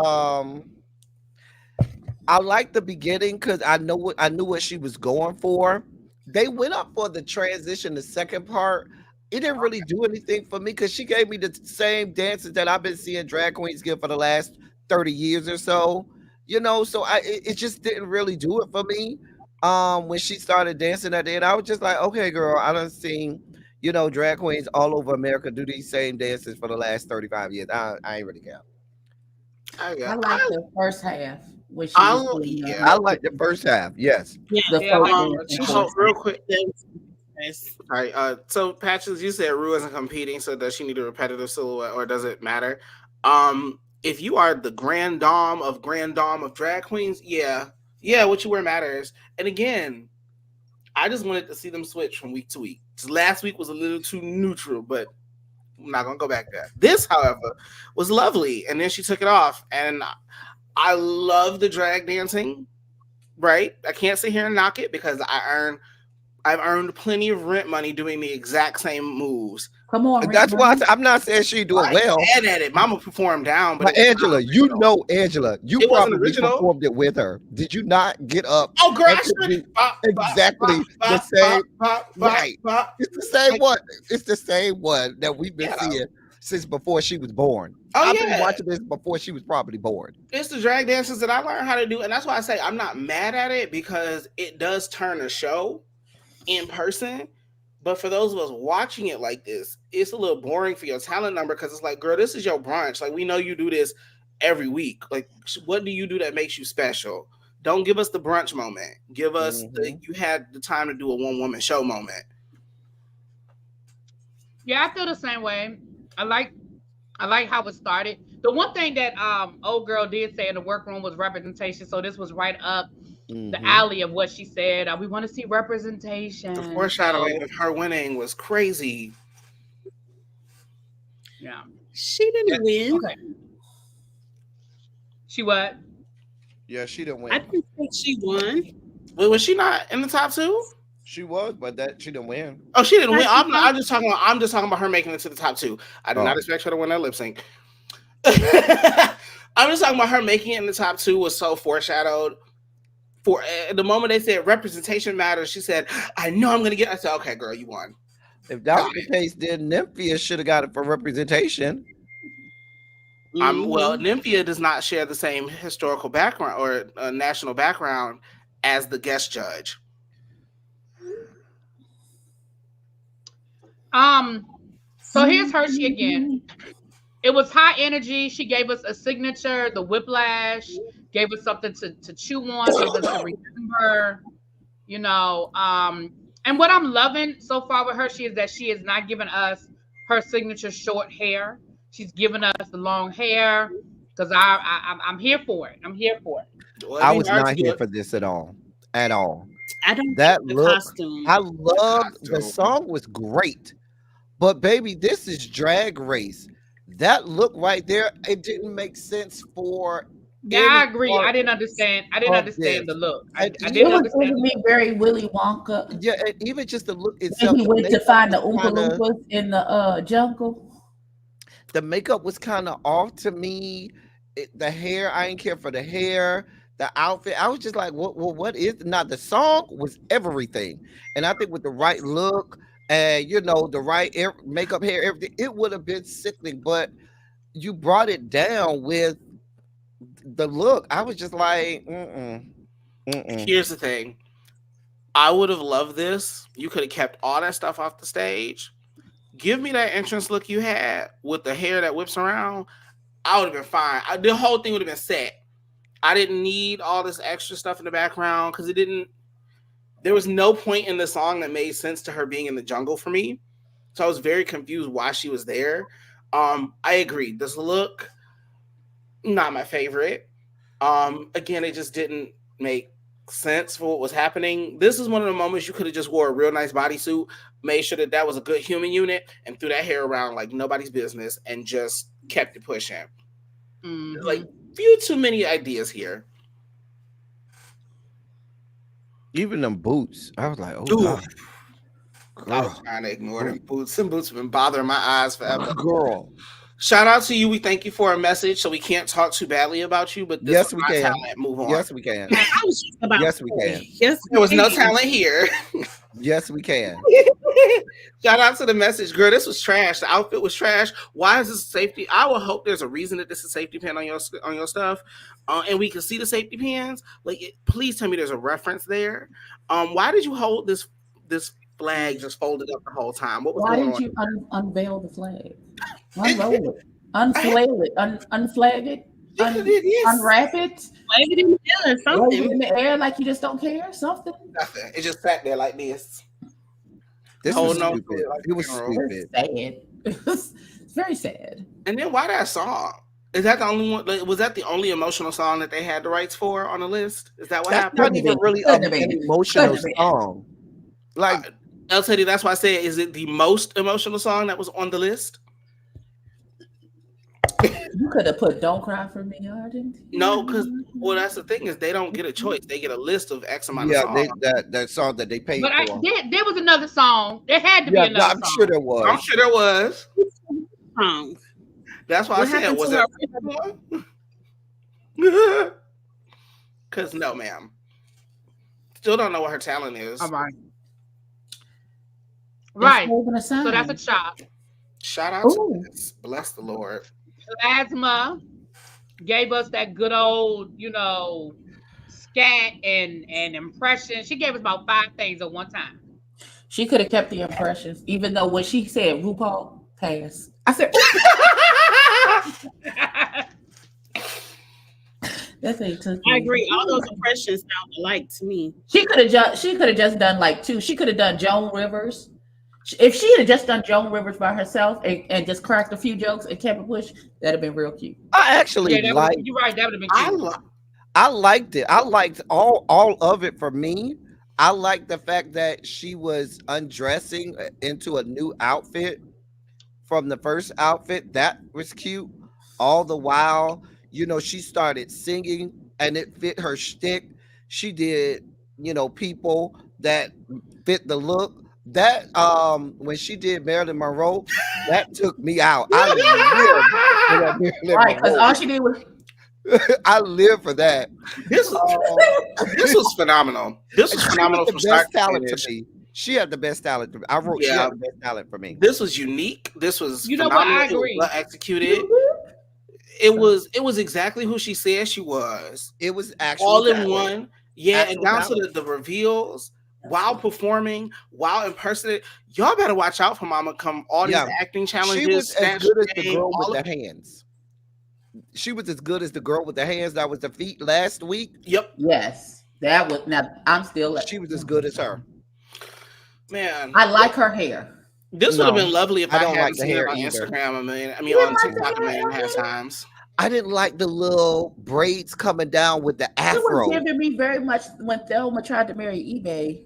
I like the beginning because I knew what she was going for. They went up for the transition, the second part. It didn't really do anything for me because she gave me the same dances that I've been seeing drag queens give for the last 30 years or so. So it just didn't really do it for me. When she started dancing at the end, I was just like, okay, girl, I done seen, drag queens all over America do these same dances for the last 35 years. I ain't really care. I like the first half. I like the first half. Yes. Real quick. All right. So Patches, you said Rue isn't competing. So does she need a repetitive silhouette, or does it matter? If you are the grand dame of drag queens, yeah, what you wear matters. And again, I just wanted to see them switch from week to week. Last week was a little too neutral, but I'm not gonna go back there. This, however, was lovely, and then she took it off, and I love the drag dancing. Right? I can't sit here and knock it because I've earned plenty of rent money doing the exact same moves. Come on, that's why I'm not saying she doing well. Bad at it. Mama performed down, but Angela, Angela, you probably performed it with her. Did you not get up? Oh, girl, exactly the same. Right, it's the same one. It's the same one that we've been seeing since before she was born. I've been watching this before she was probably born. It's the drag dances that I learned how to do, and that's why I say I'm not mad at it because it does turn a show in person. But for those of us watching it like this, it's a little boring for your talent number because it's like, girl, this is your brunch. Like, we know you do this every week. Like, what do you do that makes you special? Don't give us the brunch moment. Give us you had the time to do a one-woman show moment. Yeah, I feel the same way. I like how it started. The one thing that old girl did say in the workroom was representation. So this was right up the alley of what she said. We want to see representation. The foreshadowing of her winning was crazy. Yeah. She didn't win. Okay. She what? Yeah, she didn't win. I didn't think she won. Wait, was she not in the top 2? She was, but that she didn't win. Oh, she didn't win. I'm just talking about her making it to the top 2. I did not expect her to win that lip sync. I'm just talking about her making it in the top 2 was so foreshadowed. For the moment they said representation matters, she said, "I know I'm gonna get." I said, "Okay, girl, you won." If that was the case, then Nymphia should have got it for representation. Well, Nymphia does not share the same historical background or national background as the guest judge. So here's Hershey again. It was high energy. She gave us a signature, the whiplash, gave us something to chew on, gave us to remember, and what I'm loving so far with Hershey is that she is not giving us her signature short hair. She's giving us the long hair because I'm here for it. I'm here for it. Well, I was not here for this at all. At all. I don't that the look. costume. I loved the song was great, but baby, this is Drag Race. That look right there, it didn't make sense for. Yeah, I agree. I didn't understand. I didn't understand the look. I didn't understand. It was very Willy Wonka. Yeah, even just the look itself. He went to find the Oompa Loompas in the jungle. The makeup was kind of off to me. The hair, I didn't care for the hair. The outfit, I was just like, what is now? The song was everything, and I think with the right look and the right makeup, hair, everything, it would have been sickening. But you brought it down with the look. I was just like, Here's the thing. I would have loved this. You could have kept all that stuff off the stage. Give me that entrance look you had with the hair that whips around. I would have been fine. The whole thing would have been set. I didn't need all this extra stuff in the background because there was no point in the song that made sense to her being in the jungle for me. So I was very confused why she was there. I agree. This look, not my favorite. Again, it just didn't make sense for what was happening. This is one of the moments you could have just wore a real nice bodysuit, made sure that was a good human unit, and threw that hair around like nobody's business and just kept it pushing. Mm-hmm. Like, few too many ideas here. Even them boots, I was like, oh God. I was trying to ignore them boots. Some boots have been bothering my eyes forever. Girl. Shout out to you. We thank you for a message. So we can't talk too badly about you, but this yes, is we my can. talent. Move on. Yes, we can. Yes, we can. Yes, there was no talent here. Yes, we can. Shout out to the message, girl. This was trash. The outfit was trash. Why is this safety? I will hope there's a reason that this is a safety pin on your stuff, and we can see the safety pins. Please tell me there's a reference there. Why did you hold this flag just folded up the whole time? What was Why going did you unveil the flag? Unroll it, unflail it, unflag it, unwrap it, wave it in the air, something. Wave it in the air like you just don't care, something. Nothing. It just sat there like this. This was stupid. It was stupid. It's very sad. And then why that song? Is that the only one? Was that the only emotional song that they had the rights for on the list? Is that what happened? Not even really an emotional song. Like I'll tell you, that's why I said, is it the most emotional song that was on the list? You could have put "Don't Cry for Me," Arden. No, because that's the thing is they don't get a choice. They get a list of X amount of songs. That song that they paid but for. There was another song. There had to be another song. I'm sure there was. That's why I said, was it one? Because no, ma'am. Still don't know what her talent is. All right. Right. So that's a chop. Shout out to this. Bless the Lord. Plasma gave us that good old, scat and impression. She gave us about 5 things at one time. She could have kept the impressions, even though when she said RuPaul pass, I said that thing took me. I agree. All those impressions sound alike to me. She could have just done like 2. She could have done Joan Rivers. If she had just done Joan Rivers by herself and just cracked a few jokes and kept it push, that'd have been real cute. I actually you're right. That would have been cute. I liked it. I liked all of it. For me, I liked the fact that she was undressing into a new outfit from the first outfit. That was cute. All the while, she started singing and it fit her shtick. She did people that fit the look. That when she did Marilyn Monroe, that took me out. I lived for that Marilyn Right, because Monroe. all she did was I live for that. This was phenomenal. This was phenomenal from the start best to talent finish. to me. She had the best talent. I wrote. She had the best talent for me. This was unique. This was You know what? phenomenal. I It was agree. well executed. It was exactly who she said she was. It was actually all in talent. one. Yeah, Actual and down talent. to the reveals while performing, while impersonating. Y'all better watch out for Mama come all these acting challenges. She was as good as the game, girl with the hands. She was as good as the girl with the hands that was the feet last week. Yep. Yes. That was now I'm still She was as good as her. Man. I like her hair. This would have been lovely if I don't hadn't like the seen hair it on either. Instagram on TikTok a million and a half times. I didn't like the little braids coming down with the It afro. was giving me very much when Thelma tried to marry eBay.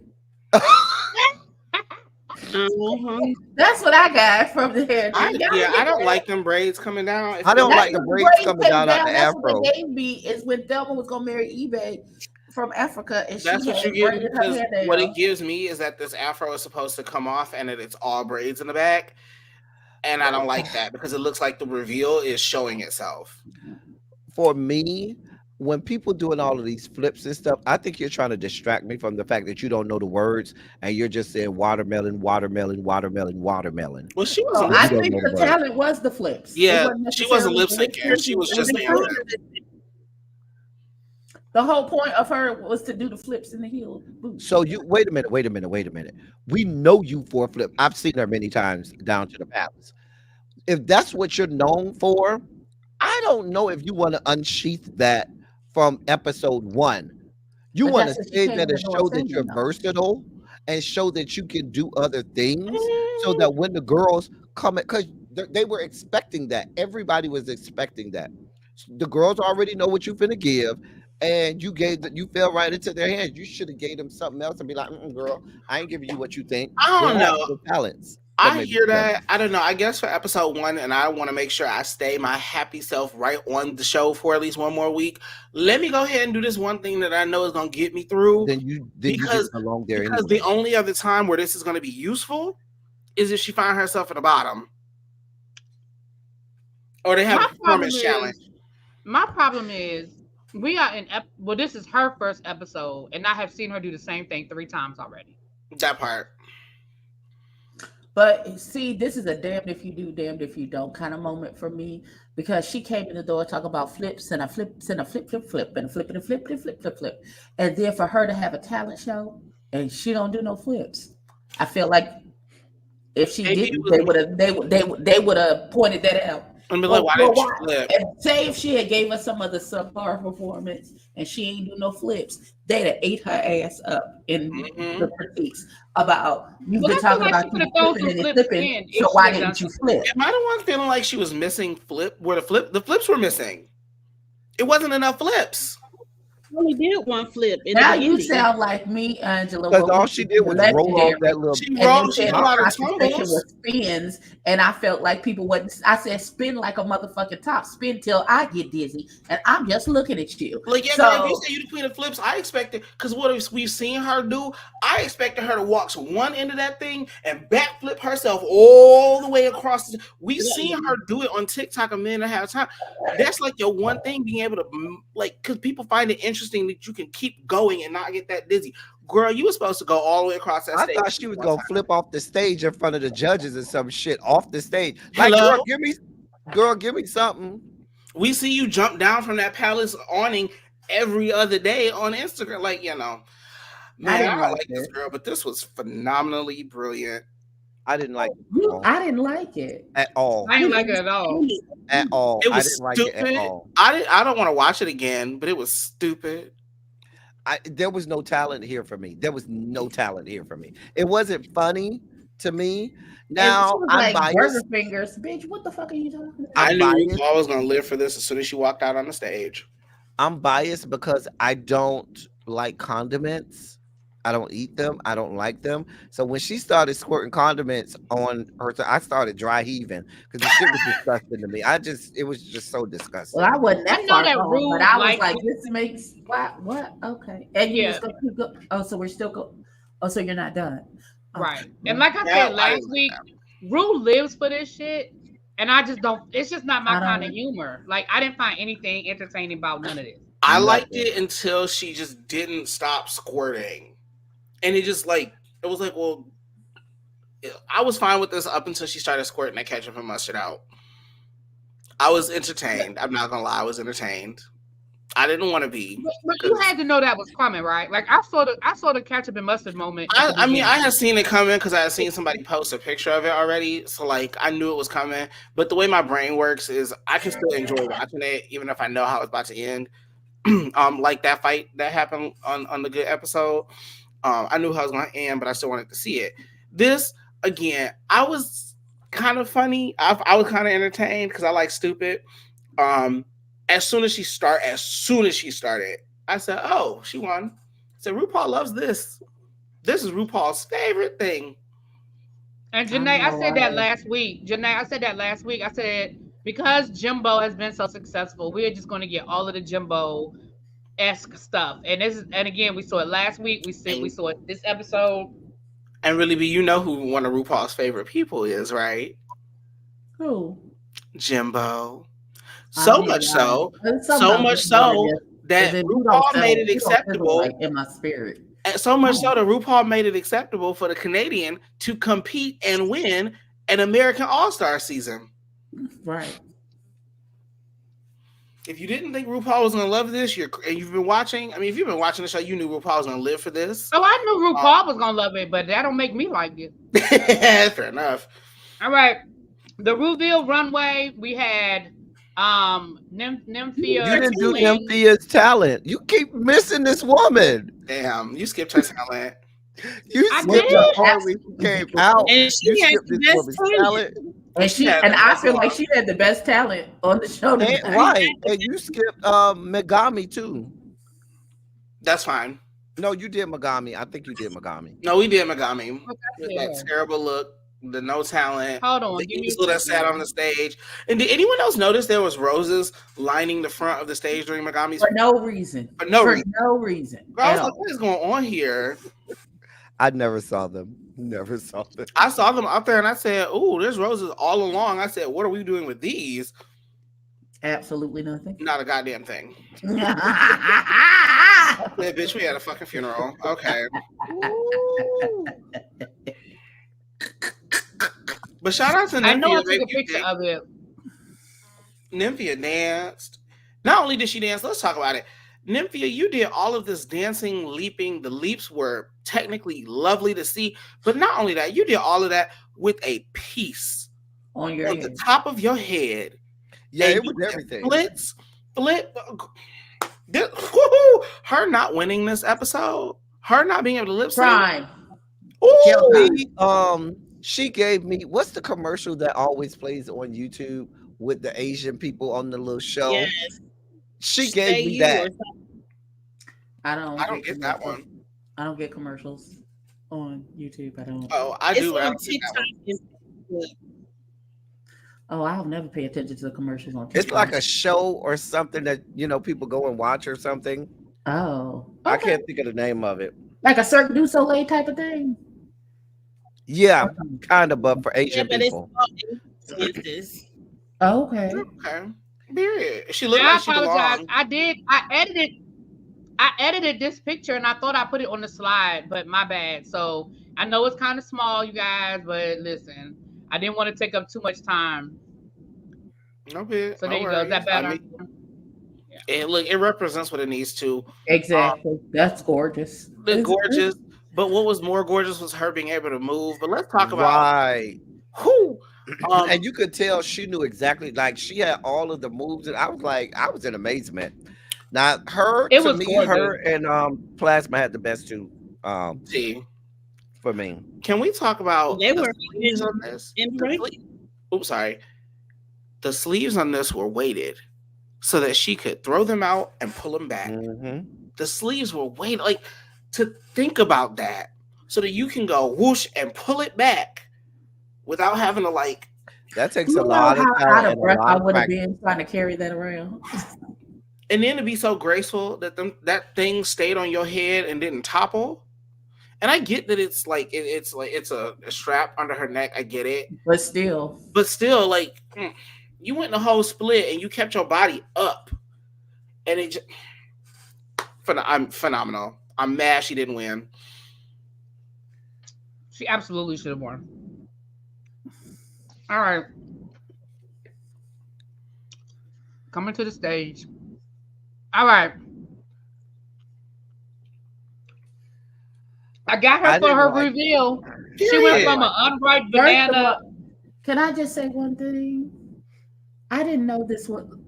That's what I got from the hair. I don't like them braids coming down. I don't like the braids coming down out the That's afro. what they gave me is when Thelma was gonna marry eBay from Africa, and That's she what had you get. braided her Because hair down. what it gives me is that this afro is supposed to come off and that it's all braids in the back. And I don't like that because it looks like the reveal is showing itself. For me, when people doing all of these flips and stuff, I think you're trying to distract me from the fact that you don't know the words and you're just saying watermelon, watermelon, watermelon, watermelon. Well, she wasn't. I think the talent was the flips. Yeah, she wasn't lip syncing. She was just there. The whole point of her was to do the flips in the heel. So you wait a minute. We know you for a flip. I've seen her many times down to the palace. If that's what you're known for, I don't know if you want to unsheath that from episode 1. You want to say that to show that you're versatile and show that you can do other things, so that when the girls come, because they were expecting that. Everybody was expecting that. The girls already know what you're finna give. And you fell right into their hands. You should have gave them something else and be like, girl, I ain't giving you what you think. I don't know. The talents. I hear that. I don't know. I guess for episode 1, and I want to make sure I stay my happy self right on the show for at least one more week. Let me go ahead and do this one thing that I know is going to get me through. Then you belong there. Because the only other time where this is going to be useful is if she finds herself at the bottom, or they have a performance challenge. My problem is we are this is her first episode, and I have seen her do the same thing 3 times already. That part. But see, this is a damned if you do, damned if you don't kind of moment for me, because she came in the door talking about flips and a flip, and a flip, and a flip, and a flip. And then for her to have a talent show and she don't do no flips, I feel like if she didn't, they would have pointed that out. And be like, why didn't you flip? And say if she had gave us some other subpar performance and she ain't do no flips, they'd have ate her ass up in the critiques about you've been talking about you flipping, so why didn't you flip? Am I the one feeling like she was missing the flips were missing? It wasn't enough flips. Only did one flip. Now you sound like me, Angela. Because all she did was roll off that little. She rolled a lot of tumbles. Was spins, and I felt like people wouldn't. I said, "Spin like a motherfucking top. Spin till I get dizzy." And I'm just looking at you. Like, yeah, so, if you say you the queen of flips, I expected, because what we've seen her do, I expected her to walk to one end of that thing and backflip herself all the way across. We've seen her do it on TikTok a minute and a half time. That's like your one thing, being able to because people find it interesting that you can keep going and not get that dizzy. Girl, you were supposed to go all the way across that stage. I thought she was gonna flip off the stage in front of the judges and some shit off the stage. Like, girl, give me something. We see you jump down from that palace awning every other day on Instagram. Like, man, I like this girl, but this was phenomenally brilliant. I didn't like it. I didn't like it at all. I didn't like it at all. At all. It was I didn't stupid. like it at all. I don't want to watch it again, but it was stupid. There was no talent here for me. It wasn't funny to me. Now I'm like biased. Burger fingers, bitch. What the fuck are you talking about? I knew RuPaul was gonna live for this as soon as she walked out on the stage. I'm biased because I don't like condiments. I don't eat them. I don't like them. So when she started squirting condiments on her, I started dry heaving because the shit was disgusting to me. It was just so disgusting. Well, I wasn't I that know far that gone, but Rue I was likes like, it. this makes what? Okay, and you just gonna keep go. Oh, so we're still go. Oh, so you're not done, Right? okay. And like I said last week, Rue lives for this shit, and I just don't. It's just not my kind of humor. Like I didn't find anything entertaining about none of this. I liked it until she just didn't stop squirting. And it just like, it was like, well, I was fine with this up until she started squirting that ketchup and mustard out. I was entertained. I'm not going to lie. I was entertained. I didn't want to be. But you had to know that was coming, right? Like I saw the ketchup and mustard moment. I mean, I had seen it coming because I had seen somebody post a picture of it already. So like, I knew it was coming. But the way my brain works is I can still enjoy watching it, even if I know how it's about to end. Like that fight that happened on the good episode. I knew how it was going to end, but I still wanted to see it. This again, I was kind of funny. I was kind of entertained because I like stupid. As soon as she started, I said, "Oh, she won." I said, "RuPaul loves this. This is RuPaul's favorite thing." And Janae, I said that last week. I said because Jimbo has been so successful, we're just going to get all of the Jimbo-esque stuff. And again, we saw it last week. We saw it this episode. And really, you know who one of RuPaul's favorite people is, right? Who? Jimbo. So much so that RuPaul made it acceptable in my spirit. And so much so that RuPaul made it acceptable for the Canadian to compete and win an American All-Star season. Right. If you didn't think RuPaul was going to love this, and you've been watching, I mean, if you've been watching the show, you knew RuPaul was going to live for this. Oh, I knew RuPaul was going to love it, but that don't make me like it. Fair enough. All right. The reveal runway, we had Nymphia. You didn't do Nymphia's talent. You keep missing this woman. Damn, you skipped her talent. You skipped the part where she came out. And she had the best talent. And I feel like she had the best talent on the show. Right. And you skipped Megami too. That's fine. No, you did Megami. I think you did Megami. No, we did Megami. That terrible look. The no talent. Hold on. The easel that sat on the stage. And did anyone else notice there was roses lining the front of the stage during Megami's? For no reason. For no reason. Girl, I was like, what is going on here? I never saw them. Never saw them. I saw them up there and I said, oh, there's roses all along. I said, what are we doing with these? Absolutely nothing. Not a goddamn thing. Yeah, bitch, we had a fucking funeral. Okay. But shout out to Nymphia. I know I took a picture of it. Nymphia danced. Not only did she dance, let's talk about it. Nymphia, you did all of this dancing, leaping. The leaps were technically lovely to see. But not only that, you did all of that with a piece on your head. The top of your head. Yeah, it was everything. Split. Her not winning this episode, her not being able to lip sync. She gave me, what's the commercial that always plays on YouTube with the Asian people on the little show? Yes. She gave me that. I don't get that one. I don't get commercials on YouTube. I don't. Oh, I do. I TikTok. Oh, I'll never pay attention to the commercials on TikTok. It's like a show or something that, people go and watch or something. Oh. Okay. I can't think of the name of it. Like a Cirque du Soleil type of thing? Yeah, kind of, but for Asian people. Oh, okay. Okay. Period. She looked I like she apologize. belonged. I edited this picture and I thought I put it on the slide, but my bad. So I know it's kind of small, you guys, but listen, I didn't want to take up too much time. Okay. So there you go. Is that better? It represents what it needs to. Exactly. That's gorgeous. It's gorgeous. But what was more gorgeous was her being able to move. But let's talk about who. And you could tell she knew exactly, like she had all of the moves, and I was in amazment. Now her and Plasma had the best two. For me. Can we talk about the sleeves on this? Oops, sorry. The sleeves on this were weighted so that she could throw them out and pull them back. Mm-hmm. The sleeves were weighted, like to think about that so that you can go whoosh and pull it back without having to like. That takes You a know lot of how talent out of and a breath lot I of would have practice. been trying to carry that around. And then to be so graceful that that thing stayed on your head and didn't topple. And I get that it's like it's a strap under her neck. I get it, But still, like you went in a whole split and you kept your body up, and it just, I'm phenomenal. I'm mad she didn't win. She absolutely should have won. All right. Coming to the stage. All right. I got her for her reveal. She went from an unripe banana. Can I just say one thing? I didn't know this one.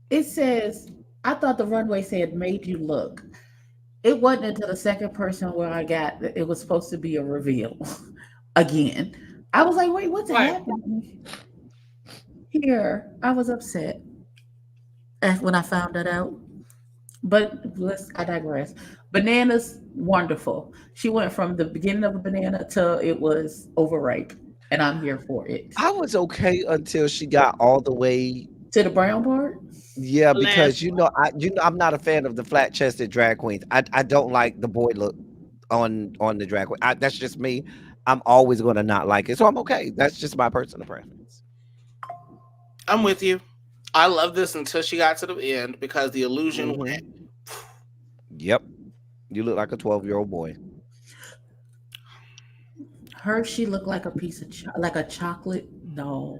It says, I thought the runway said made you look. It wasn't until the second person where I got that it was supposed to be a reveal again. I was like, wait, what's happening? Here, I was upset when I found that out. But I digress. Bananas, wonderful. She went from the beginning of a banana till it was overripe, and I'm here for it. I was okay until she got all the way to the brown part. Yeah, because I'm not a fan of the flat chested drag queens. I don't like the boy look on the drag queen. That's just me. I'm always going to not like it, so I'm okay. That's just my personal preference. I'm with you. I love this until she got to the end because the illusion went. Yep. You look like a 12-year-old boy. Hershey looked like a piece of like a chocolate doll.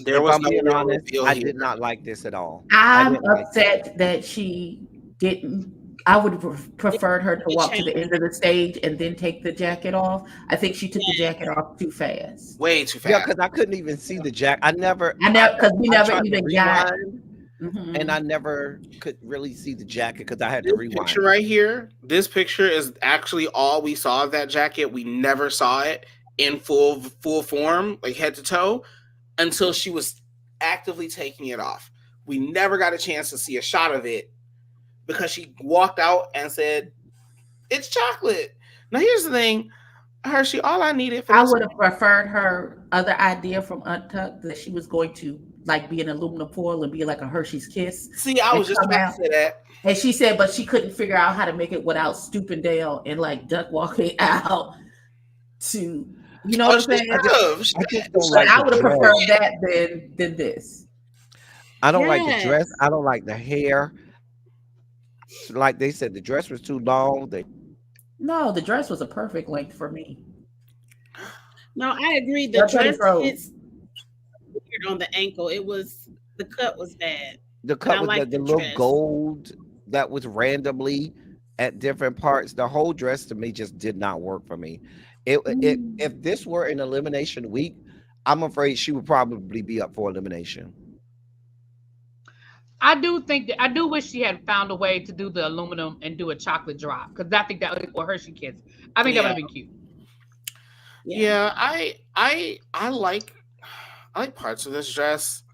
There was no being honest, I did not like this at all. I'm upset that she didn't. I would have preferred her to walk to the end of the stage and then take the jacket off. I think she took the jacket off too fast. Way too fast. Yeah, because I couldn't even see the jacket. I never because we never even got. And I never could really see the jacket because I had to rewind. Picture right here. This picture is actually all we saw of that jacket. We never saw it in full form, like head to toe, until she was actively taking it off. We never got a chance to see a shot of it because she walked out and said, "It's chocolate." Now here's the thing, Hershey. All I needed for I would have preferred her other idea from Untucked that she was going to like be an aluminum foil and be like a Hershey's Kiss. See, I was just about to say that. And she said, but she couldn't figure out how to make it without stooping down and like duck walking out to, you know what I'm saying? I would have preferred that than this. I don't like the dress. I don't like the hair. Like they said, the dress was too long. No, the dress was a perfect length for me. No, I agree. The dress fits weird on the ankle. The cut was bad. The cut with the little gold that was randomly at different parts. The whole dress to me just did not work for me. If this were an elimination week, I'm afraid she would probably be up for elimination. I do wish she had found a way to do the aluminum and do a chocolate drop because I think that was for Hershey Kids. I think that would have been cute. Yeah, I like parts of this dress.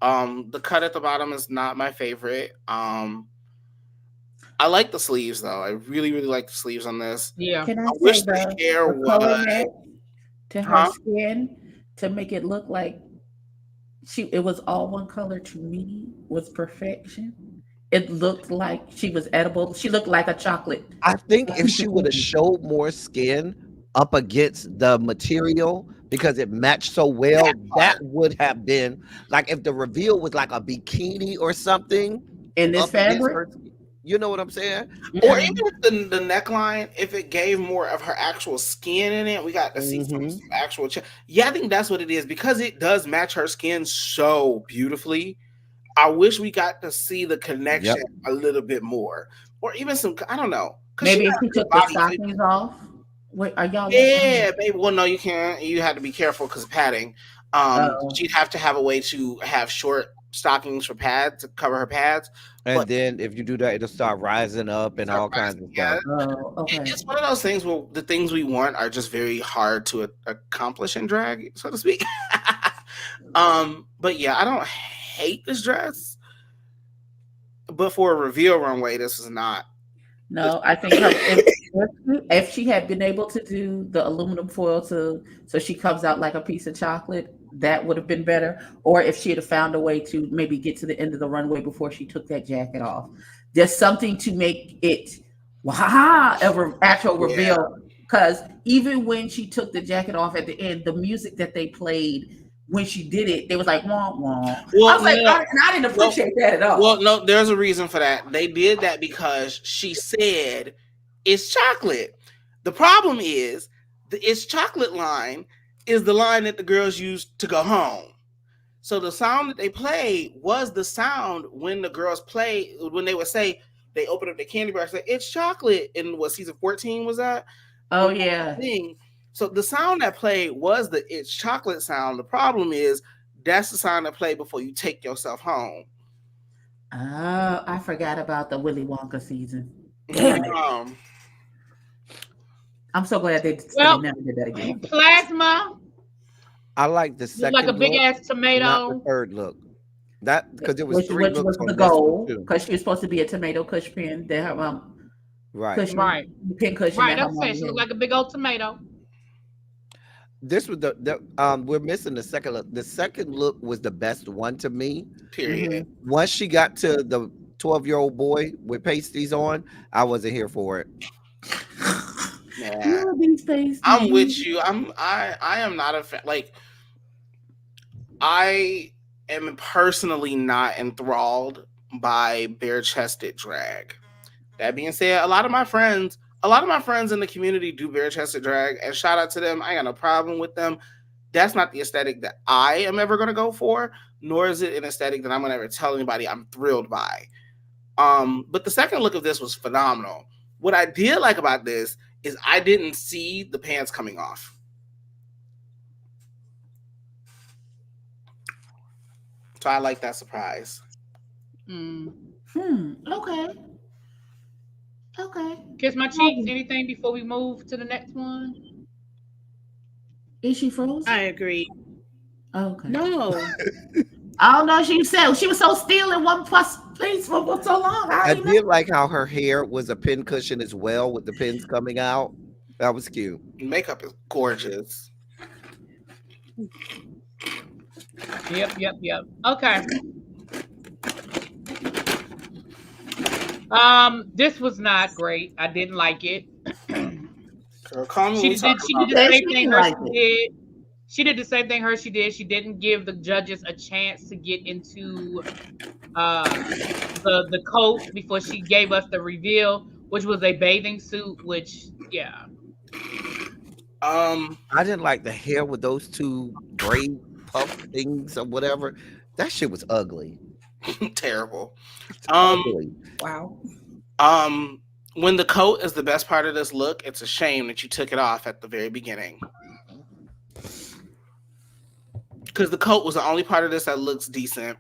The cut at the bottom is not my favorite. I like the sleeves though. I really, really like the sleeves on this. Yeah. Can I wish the hair was to her skin to make it look like it was all one color to me was perfection. It looked like she was edible. She looked like a chocolate. I think if she would have showed more skin up against the material because it matched so well, that would have been like if the reveal was like a bikini or something in this fabric. You know what I'm saying? Or even with the neckline, if it gave more of her actual skin in it, we got to see some actual. Yeah, I think that's what it is because it does match her skin so beautifully. I wish we got to see the connection a little bit more, or even some. I don't know. Maybe if she took the stockings off. Wait, are y'all? Yeah, baby. Well, no, you can't. You have to be careful because of padding. She'd have to have a way to have short stockings for pads to cover her pads. And then if you do that, it'll start rising up and all kinds of stuff. Okay. It's one of those things where the things we want are just very hard to accomplish in drag, so to speak. But yeah, I don't hate this dress. But for a reveal runway, this is not No, I think if she had been able to do the aluminum foil so she comes out like a piece of chocolate, that would have been better. Or if she had found a way to maybe get to the end of the runway before she took that jacket off. There's something to make it actual reveal. Because even when she took the jacket off at the end, the music that they played when she did it, they was like, wah, wah. Well, I was like, I didn't appreciate that at all. Well, no, there's a reason for that. They did that because she said it's chocolate. The problem is the it's chocolate line is the line that the girls used to go home. So the sound that they played was the sound when the girls play, when they would say, they open up the candy bar and say, it's chocolate. And what season 14 was that? Oh, yeah. Thing. So the sound that played was the it's chocolate sound. The problem is that's the sound that played before you take yourself home. Oh, I forgot about the Willy Wonka season. Damn it. I'm so glad they never did that again. Plasma. I like the second like a big look, ass tomato. not the third look. That because it was which three looks was on the this one, goal too. because she was supposed to be a tomato kush pin. They have Right. cushion, Right. pin cushion. Right, that's it. She looked like a big old tomato. This was the we're missing the second look. The second look was the best one to me. Period. Once she got to the 12-year-old boy with pasties on, I wasn't here for it. Yeah. I'm with you. I am not a fan. Like, I am personally not enthralled by bare-chested drag. That being said, a lot of my friends in the community do bare-chested drag, and shout out to them. I got no problem with them. That's not the aesthetic that I am ever going to go for, nor is it an aesthetic that I'm going to ever tell anybody I'm thrilled by. But the second look of this was phenomenal. What I did like about this is I didn't see the pants coming off. So I like that surprise. Okay. Kiss my cheeks. Anything before we move to the next one? Is she frozen? I agree. Okay. No. I don't know. She said she was so still in one place for so long. I did like how her hair was a pin cushion as well, with the pins coming out. That was cute. Makeup is gorgeous. Yep. Okay. This was not great. I didn't like it. She did the same thing Hershey did. She did the same thing Hershey did. She didn't give the judges a chance to get into the coat before she gave us the reveal, which was a bathing suit. Which, yeah. I didn't like the hair with those two braid puff things or whatever. That shit was ugly. Terrible. Ugly. Wow. When the coat is the best part of this look, it's a shame that you took it off at the very beginning. Because the coat was the only part of this that looks decent.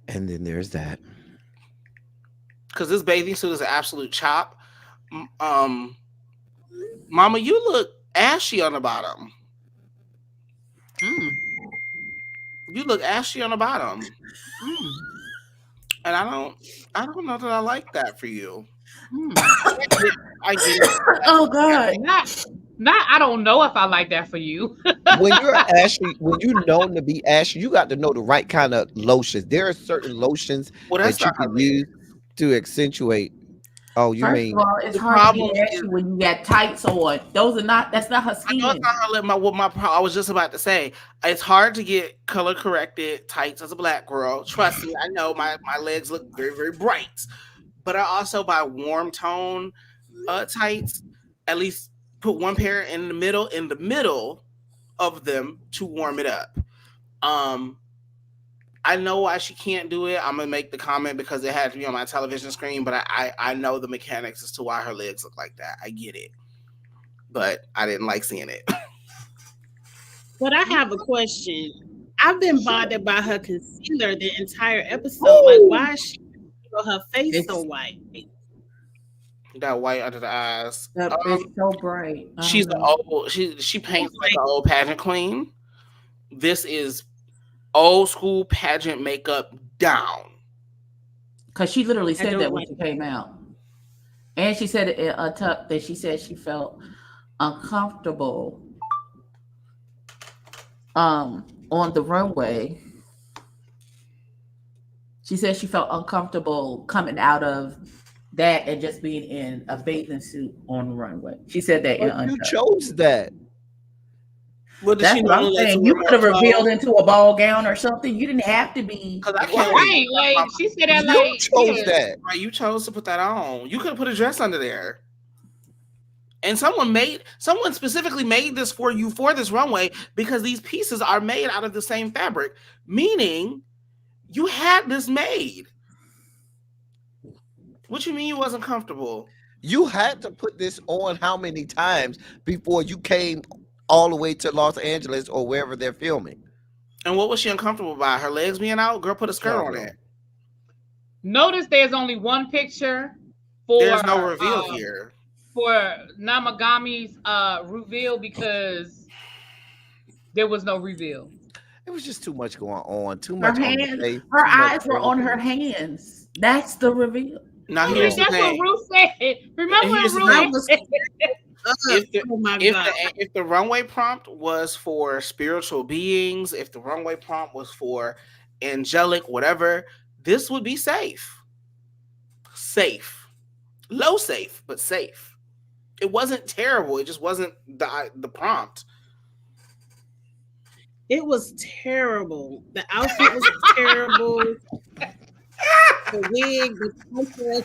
And then there's that. Because this bathing suit is an absolute chop. Mama, you look ashy on the bottom. You look ashy on the bottom. And I don't know that I like that for you. I get it. Oh God. Not I don't know if I like that for you. When you're ashy, when you're known to be ashy, you got to know the right kind of lotions. There are certain lotions that you can use to accentuate. Oh, you mean? First of all, it's hard to get ashy when you got tights on. That's not her skin. I know it's not her. I was just about to say, it's hard to get color corrected tights as a black girl. Trust me, I know my legs look very, very bright. But I also buy warm tone tights. At least put one pair in the middle of them to warm it up. I know why she can't do it. I'm gonna make the comment because it had to be on my television screen, but I know the mechanics as to why her legs look like that. I get it, but I didn't like seeing it. But I have a question. I've been bothered by her concealer the entire episode. Like, why is her face so white? That white under the eyes. It's so bright. She's the old. She paints like an old pageant queen. This is old school pageant makeup down. Because she literally said that when she came out. And she said in Untucked that she said she felt uncomfortable on the runway. She said she felt uncomfortable coming out of that and just being in a bathing suit on the runway. She said that in Untucked. You chose that. Well, That's what I'm saying. You could have revealed into a ball gown or something. You didn't have to be. Right, like she said that. You chose that. Right, you chose to put that on. You could have put a dress under there. And someone specifically made this for you for this runway because these pieces are made out of the same fabric, meaning you had this made. What you mean you wasn't comfortable? You had to put this on how many times before you came all the way to Los Angeles or wherever they're filming? And what was she uncomfortable by? Her legs being out? Girl, put a skirt on it. Notice there's only one picture for there's no reveal here. For Namagami's reveal because there was no reveal. It was just too much going on. Too much. Her eyes were on her hands. That's the reveal. Now here's the thing. That's what Ruth said. Remember when Ruth said? If the runway prompt was for spiritual beings, if the runway prompt was for angelic, whatever, this would be safe. Safe. Low safe, but safe. It wasn't terrible. It just wasn't the prompt. It was terrible. The outfit was terrible. The wig, the purple,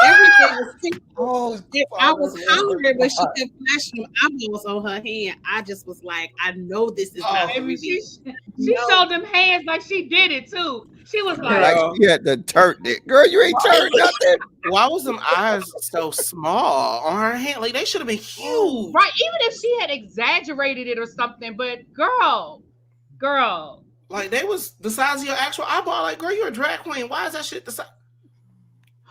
everything was terrible. I was hollering when she kept flashing eyeballs on her hand. I just was like, I know this is not the reveal. She showed them hands like she did it too. She was like she had to turn it. Girl, you ain't turned nothing. Why was them eyes so small on her hand? Like they should have been huge. Right, even if she had exaggerated it or something, but girl. Like they was the size of your actual eyeball. Like, girl, you're a drag queen. Why is that shit the size?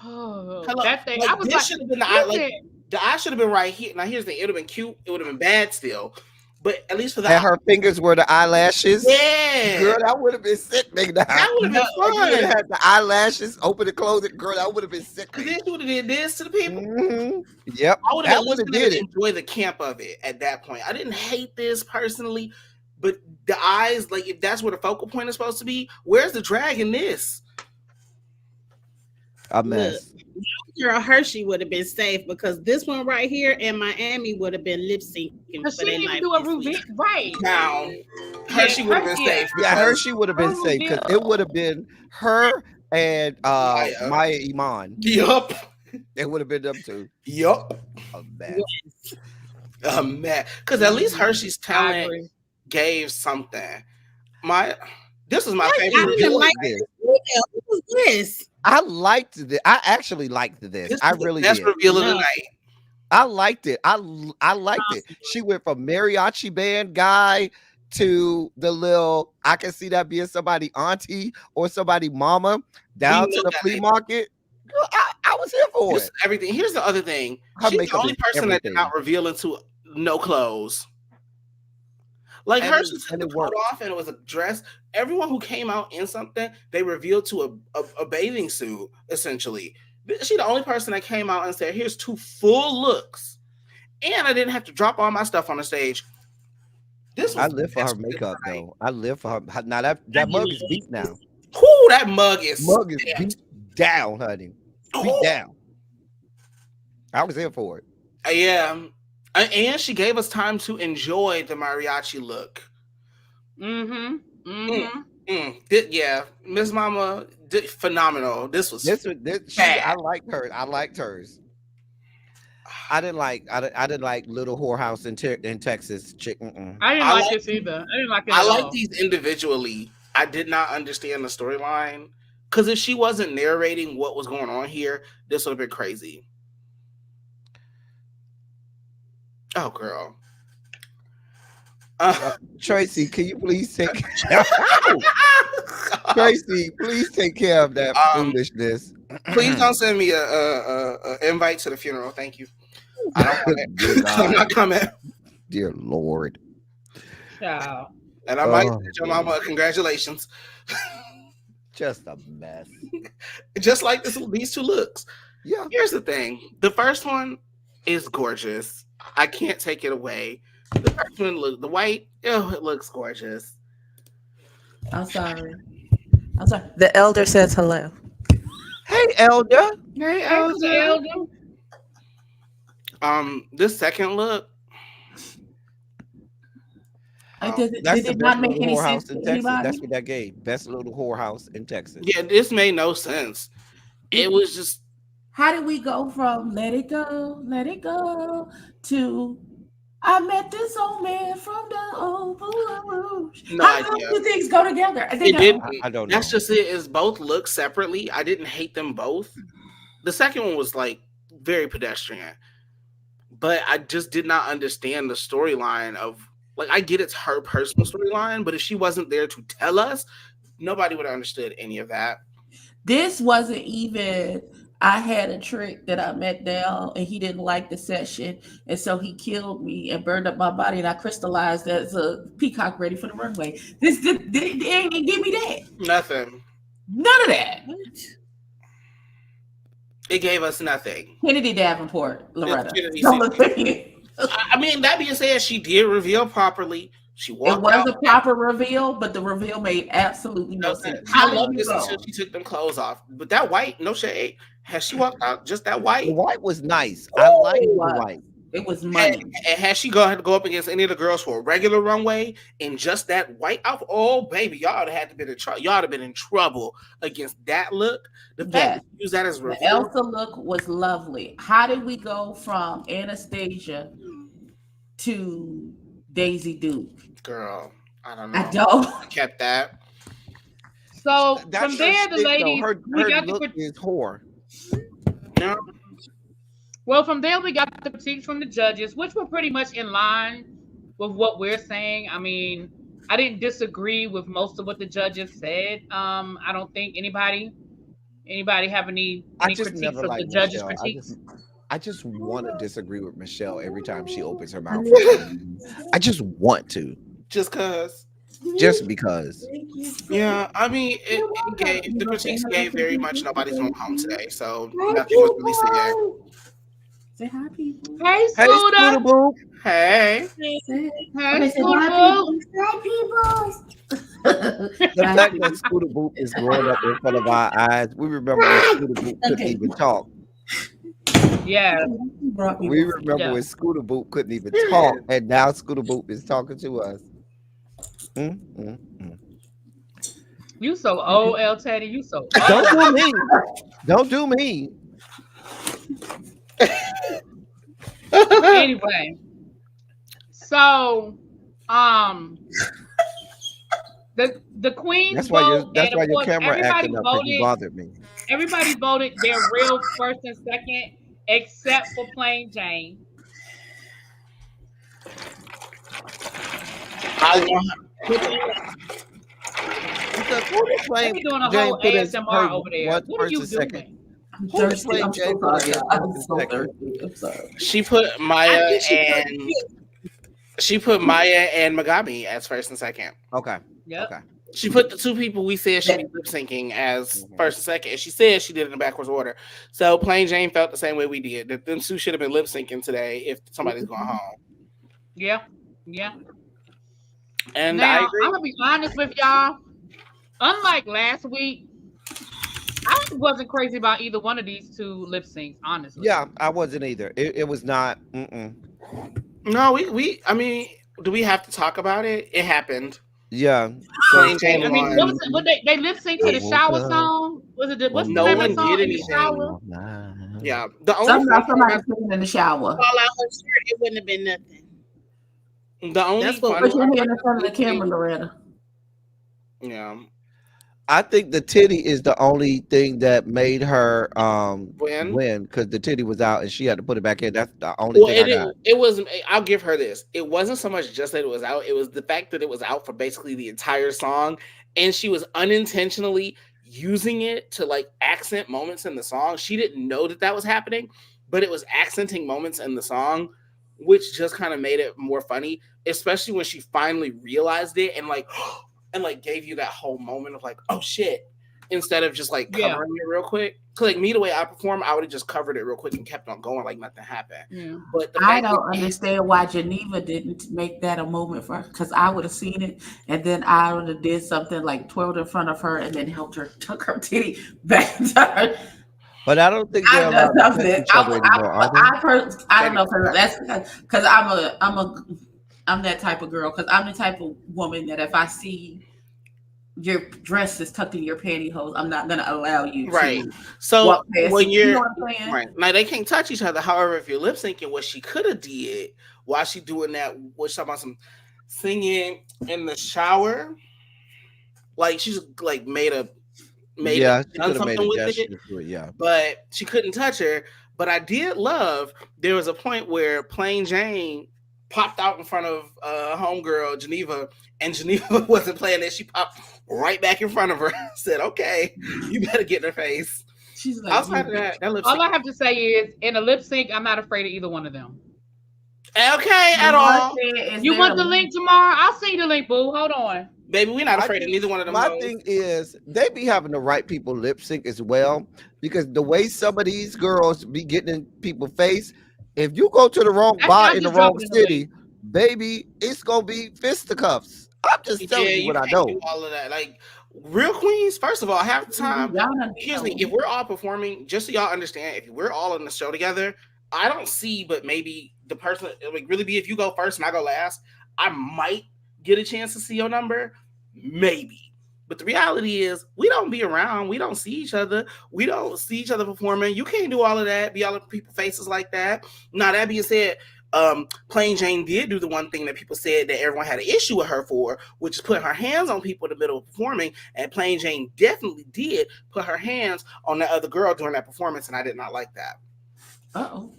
Oh, hello. That thing. Like, I was like, should have been the eye. Like, the eye should have been right here. Now here's the thing. It would have been cute. It would have been bad still. But at least for that, her fingers were the eyelashes. Yeah, girl, that would have been sick. Nigga. That would have been fun. You had the eyelashes open and close it, girl. That would have been sick. Because then you would have did this to the people. Mm-hmm. Yep, I would have did it. Enjoy the camp of it at that point. I didn't hate this personally, but the eyes, like if that's where the focal point is supposed to be, where's the drag in this? A mess. Girl, Hershey would have been safe because this one right here in Miami would have been lip syncing. She didn't even do a reveal, right? Now, Hershey would have been safe. Yeah, Hershey would have been safe because it would have been her and Maya Iman. Yup. It would have been them two. Yup. A mess. A mess. Because at least Hershey's talent gave something. This was my favorite reveal. What was this? I liked this. I actually liked this. I really did. Best reveal of the night. I liked it. I liked it. She went from mariachi band guy to the little, I can see that being somebody auntie or somebody mama down to the flea market. Girl, I was here for it. Everything. Here's the other thing. She's the only person that did not reveal into no clothes. Like hers was put off and it was a dress. Everyone who came out in something, they revealed to a bathing suit, essentially. She the only person that came out and said, here's 2 full looks. And I didn't have to drop all my stuff on the stage. I live for her makeup, though. I live for her. Now that mug is beat now. Whoo, that mug is beat down, honey. Beat down. I was here for it. Yeah. And she gave us time to enjoy the mariachi look. Yeah, Miss Mama did phenomenal. I liked her. I liked hers. I didn't like Little Whorehouse in Texas chick. I didn't like this either. I didn't like it. I like these individually. I did not understand the storyline because if she wasn't narrating what was going on here, this would have been crazy. Oh, girl. Tracy, can you please take Tracy, please take care of that foolishness. Please don't send me a invite to the funeral. Thank you. I don't want it. I'm not coming. Dear Lord. Ciao. And I might send your mama congratulations. Just a mess. Just like these 2 looks. Yeah. Here's the thing. The first one is gorgeous. I can't take it away. The first one, the white, it looks gorgeous. I'm sorry. The elder says hello. Hey, Elder. Hey, Thanks, Elder. Elder. This second look. Did it not make any sense to anybody? That's what that gave. Best little whorehouse in Texas. Yeah, this made no sense. It was just. How did we go from let it go to I met this old man from the old Rouge? No How idea. do things go together? It didn't. I don't know. That's just it. Is both look separately. I didn't hate them both. The second one was like very pedestrian, but I just did not understand the storyline of. Like, I get it's her personal storyline, but if she wasn't there to tell us, nobody would have understood any of that. This wasn't even, I had a trick that I met down and he didn't like the session. And so he killed me and burned up my body and I crystallized as a peacock ready for the runway. They didn't give me that. Nothing. None of that. It gave us nothing. Kennedy Davenport, Loretta. I mean, that being said, she did reveal properly. She walked. It was a proper reveal, but the reveal made absolutely no sense. I love this until she took them clothes off. But that white, no shade. Has she walked out just that white? The white was nice. I like the white. It was money. And has she had to go up against any of the girls for a regular runway in just that white outfit? Oh, baby, y'all would have had to been in trouble. Y'all would have been in trouble against that look. The fact that you use that as a reveal. The Elsa look was lovely. How did we go from Anastasia to Daisy Duke? Girl, I don't know. I don't. I kept that. So from there, the ladies, her look is whore. No. Well, from there we got the critiques from the judges, which were pretty much in line with what we're saying. I mean, I didn't disagree with most of what the judges said. I don't think anybody have any critiques of the judges' critiques. I just want to disagree with Michelle every time she opens her mouth. I just want to. Just because. Yeah, I mean, the critiques gave very much nobody's going home today, so nothing was really said. Say hi, people. Hey, Scooter. Boo. Hey. Hey, Scooter Boo. Hi, people. The fact that Scooter Boop is growing up in front of our eyes, we remember when Scooter Boop couldn't even talk. Yeah. We remember when Scooter Boop couldn't even talk, and now Scooter Boop is talking to us. You so old, El Teddy. You so old. Don't do me. Don't do me. Anyway, so the queen. That's why your camera acting up, because you bothered me. Everybody voted their real first and second, except for Plain Jane. Plain doing a whole ASMR over there. What are you doing? She put Maya and Megami as first and second. Okay. Yeah. Okay. She put the two people we said should be lip syncing as first and second. And she said she did it in backwards order. So Plain Jane felt the same way we did. That them two should have been lip syncing today if somebody's going home. Yeah. Yeah. And now, I agree. I'm gonna be honest with y'all. Unlike last week, I wasn't crazy about either one of these two lip syncs, honestly. Yeah, I wasn't either. It was not. No, we. I mean, do we have to talk about it? It happened. Yeah. Plain Jane I mean, won. what was it? What they lip synced to the shower song? Was it what's No the name one of the song did in the shower? Yeah, the only somebody singing in the shower. Fall out her shirt, it wouldn't have been nothing. The only That's what Put your hand in front of the camera, Loretta. Yeah. I think the titty is the only thing that made her win, because the titty was out and she had to put it back in. That's the only thing I got. It was. I'll give her this. It wasn't so much just that it was out. It was the fact that it was out for basically the entire song, and she was unintentionally using it to like accent moments in the song. She didn't know that was happening, but it was accenting moments in the song, which just kind of made it more funny, especially when she finally realized it and like gave you that whole moment of like, oh shit. instead of just like covering it real quick. Cause like me, the way I perform, I would have just covered it real quick and kept on going like nothing happened. Yeah. But I don't understand why Geneva didn't make that a moment for her, because I would have seen it and then I would have did something like twirled in front of her and then helped her tuck her titty back to her. But I don't think they're allowed to touch each other anymore, are they? I don't know, because that's because I'm that type of girl, because I'm the type of woman that if I see your dress is tucked in your pantyhose, I'm not gonna allow you to so when you're you know what I'm saying? Right now, they can't touch each other. However, if you're lip syncing, what she could have did while she doing that, was talking about some singing in the shower, like she's like done something with it, but she couldn't touch her. But I did love, there was a point where Plain Jane popped out in front of homegirl Geneva, and Geneva wasn't playing it. She popped right back in front of her. Said, "Okay, you better get in her face." She's like, outside of that lip sync. All I have to say is, in a lip sync, I'm not afraid of either one of them. Okay, at all. You want the link tomorrow? I'll send you the link, boo. Hold on. Baby, we're not afraid of neither one of them. My thing is, they be having the right people lip sync as well, because the way some of these girls be getting in people's face, if you go to the wrong bar in the wrong city, baby, it's gonna be fisticuffs. I'm just telling you what I know. Do all of that, like real queens. First of all, half the time, excuse me, if we're all performing, just so y'all understand, if we're all in the show together, I don't see, but maybe the person, like really be, if you go first and I go last, I might get a chance to see your number, maybe. But the reality is, we don't be around. We don't see each other. We don't see each other performing. You can't do all of that, be all in people's faces like that. Now, that being said, Plain Jane did do the one thing that people said that everyone had an issue with her for, which is put her hands on people in the middle of performing. And Plain Jane definitely did put her hands on that other girl during that performance, and I did not like that. Uh-oh.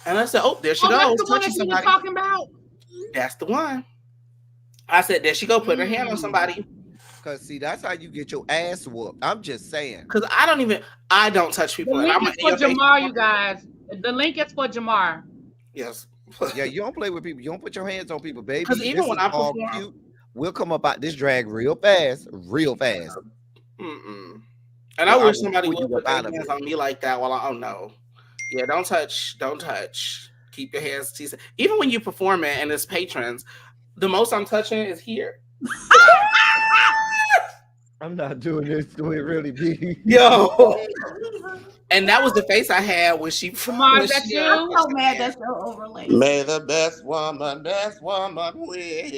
And I said, "Oh, there she goes." That's the one that you were talking about? That's the one. I said, there she go, put her hand on somebody. Because see, that's how you get your ass whooped. I'm just saying. Because I don't touch people. The link is for Jamar, you guys. The link is for Jamar. Yes. Yeah, you don't play with people. You don't put your hands on people, baby. Because even when I perform, cute. We'll come about this drag real fast. Mm-mm. And I wish somebody would put their hands on me like that while I don't know. Yeah, don't touch. Keep your hands to yourself. Even when you perform it and it's patrons, the most I'm touching is here. I'm not doing this to it really be. Yo. And that was the face I had when she. Jamar, that's you. I'm so mad that's your overlay. May the best woman win.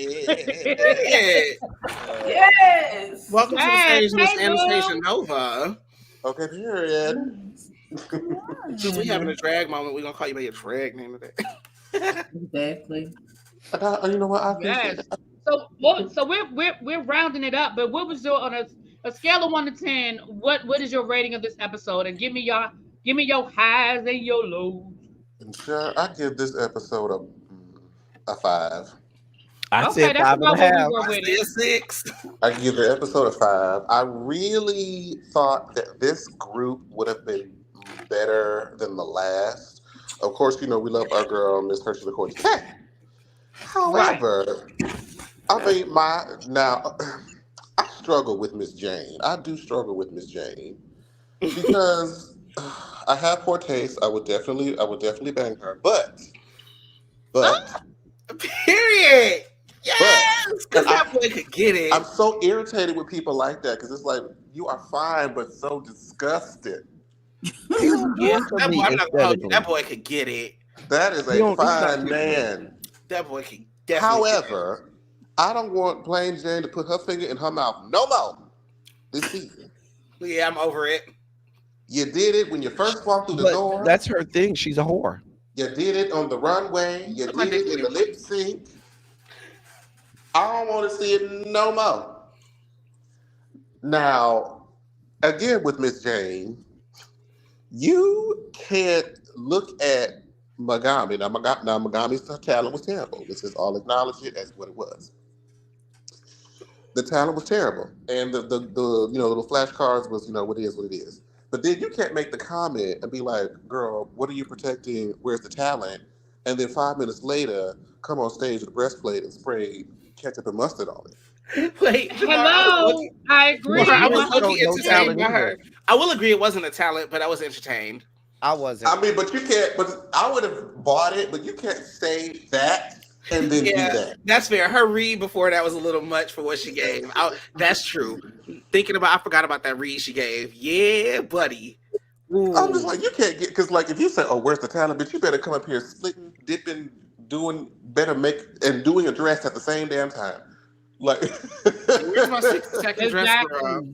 Yes. Welcome to the stage, Miss Anastasia Nova. Okay, period. Since we having a drag moment, we're gonna call you by your drag name today. Exactly. You know what? Yes. So we're rounding it up. But what was your, on a scale of 1 to 10? What is your rating of this episode? And give me your highs and your lows. Sure, I give this episode a 5. I said 5.5. I said 6. I give the episode a 5. I really thought that this group would have been better than the last. Of course, you know, we love our girl, Miss Hershey L. However, I mean, I struggle with Miss Jane. I do struggle with Miss Jane because I have poor taste. I would definitely bang her, but period. Yes, because that boy could get it. I'm so irritated with people like that because it's like, you are fine, but so disgusted. That boy could get it. That is a fine man. That boy can definitely. However, I don't want Plain Jane to put her finger in her mouth no more this season. Yeah, I'm over it. You did it when you first walked through the door. That's her thing. She's a whore. You did it on the runway. You did it in the lip sync. I don't want to see it no more. Now, again with Miss Jane, you can't look at Megami. Now Megami's talent was terrible. Let's just all acknowledge it as what it was. The talent was terrible, and the little flashcards was what it is. But then you can't make the comment and be like, "Girl, what are you protecting? Where's the talent?" and then 5 minutes later, come on stage with a breastplate and spray ketchup and mustard on it. Wait, hello. I agree. I was No entertained talent by her. either. I will agree it wasn't a talent, but I was entertained. I wasn't. I mean, but you can't. But I would have bought it, but you can't say that and then do that. That's fair. Her read before that was a little much for what she gave. That's true. I forgot about that read she gave. Yeah, buddy. Ooh. I'm just like, you can't get, because like if you say, oh, where's the talent, but you better come up here splitting, dipping, doing a dress at the same damn time. Like, where's my 60-second dress, girl?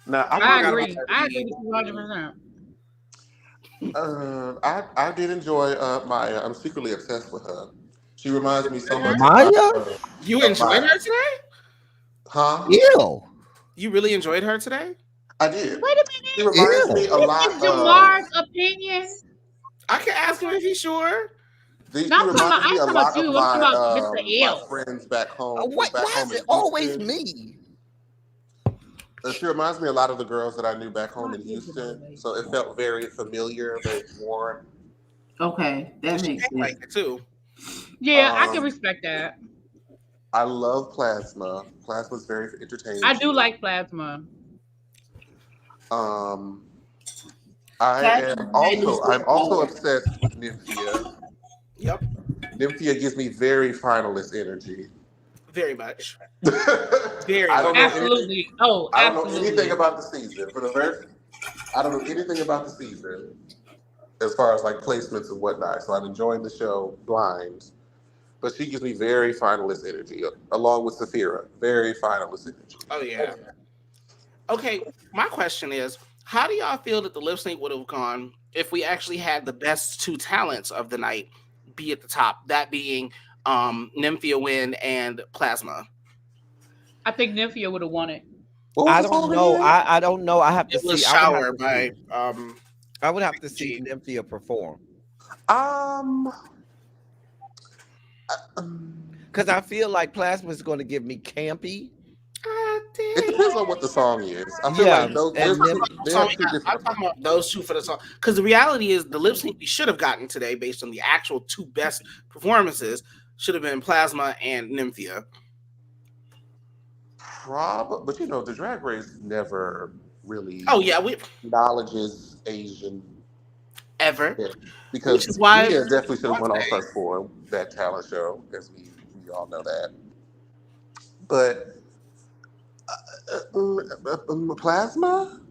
Now, I agree. I agree with you 100%. I did enjoy Maya. I'm secretly obsessed with her. She reminds me so much. Maya? You enjoyed her today? Huh? Ew. You really enjoyed her today? I did. Wait a She reminds me a lot minute. Jamar's opinion. I can ask him if he's sure. She reminds me a lot of my L. friends back home. Why is it always me? She reminds me a lot of the girls that I knew back home in Houston. So it felt very familiar, very warm. Okay, that makes sense. Like it too. Yeah, I can respect that. I love Plasma. Plasma's very entertaining. I do like Plasma. I'm also obsessed with Nymphia. Yep. Nymphia gives me very finalist energy. Very much. Very much. Absolutely. I don't know anything about the season. I don't know anything about the season as far as like placements and whatnot. So I'm enjoying the show blind. But she gives me very finalist energy, along with Saphira. Very finalist energy. Oh yeah. Okay, my question is, how do y'all feel that the lip sync would have gone if we actually had the best two talents of the night be at the top? That being Nymphia Wind and Plasma. I think Nymphia would have won it. I don't know. I don't know. I have to see. It was Shower by I would have to see Nymphia perform. Because I feel like Plasma is going to give me campy. It depends on what the song is. I feel like I'm talking about those two for the song. Because the reality is the lip sync we should have gotten today, based on the actual two best performances, should have been Plasma and Nymphia. But the Drag Race never really acknowledges Asian ever. Yeah, because Mia definitely should have won on first for that talent show, as we all know that. But Plasma,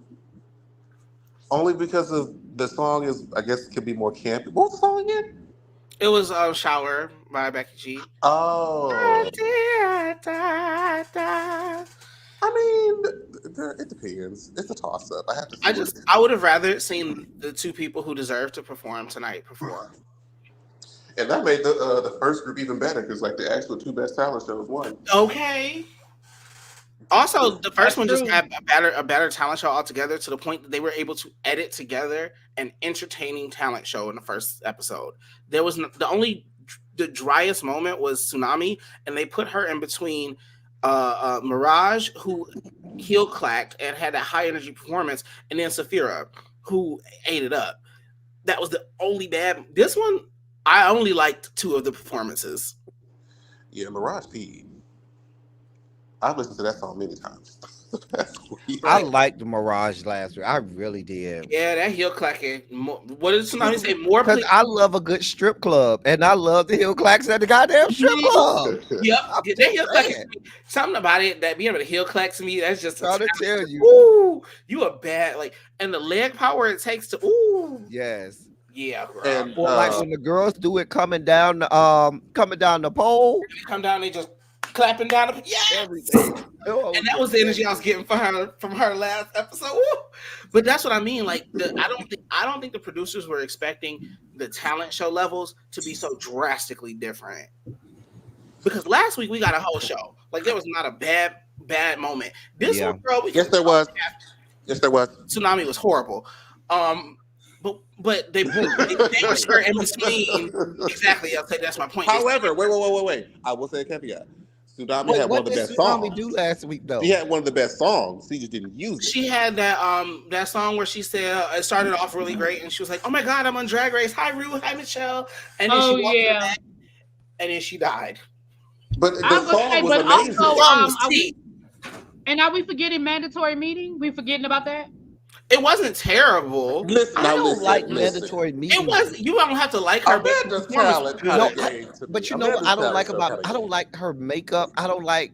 only because of the song is, I guess, could be more campy. What was the song again? It was Shower by Becky G. Oh. I mean, it depends. It's a toss-up. I have to see. I would have rather seen the two people who deserve to perform tonight perform. And that made the first group even better, because like the actual two best talent shows won. Okay. Also, the first one just had a better talent show altogether, to the point that they were able to edit together an entertaining talent show in the first episode. There was the driest moment was Tsunami, and they put her in between Mirage, who heel clacked and had a high energy performance, and then Saphira, who ate it up. That was the only bad. This one, I only liked two of the performances. Yeah, Mirage peed. I've listened to that song many times. I liked Mirage last week. I really did. Yeah, that heel clacking. What did Tsunami say? More because I love a good strip club, and I love the heel clacks at the goddamn strip club. Yep, that heel clacking. Something about it that being able to heel clack to me, that's just trying to tell you. Ooh, you a bad and the leg power it takes to. Ooh, yes. Yeah, bro. And like when the girls do it coming down the pole. They come down, they just clapping down everything. And that was the energy I was getting from her last episode. Woo! But that's what I mean. Like I don't think the producers were expecting the talent show levels to be so drastically different. Because last week we got a whole show. Like there was not a bad moment. This one, bro. Yes, there was. Yes, there was. Tsunami was horrible. But they were sure in between. Exactly. I'll say that's my point. However, wait. I will say a caveat. Tsunami had one of the best songs. Do last week though? She had one of the best songs. She just didn't use it. She had that song where she said it started off really great, and she was like, "Oh my God, I'm on Drag Race. Hi, Ru. Hi, Michelle." And then she walked back, and then she died. But the song was amazing. Also, and are we forgetting mandatory meeting? We forgetting about that? It wasn't terrible. I don't like mandatory meetings. It was. You don't have to like her. But you know what I don't like about it? I don't like her makeup. I don't like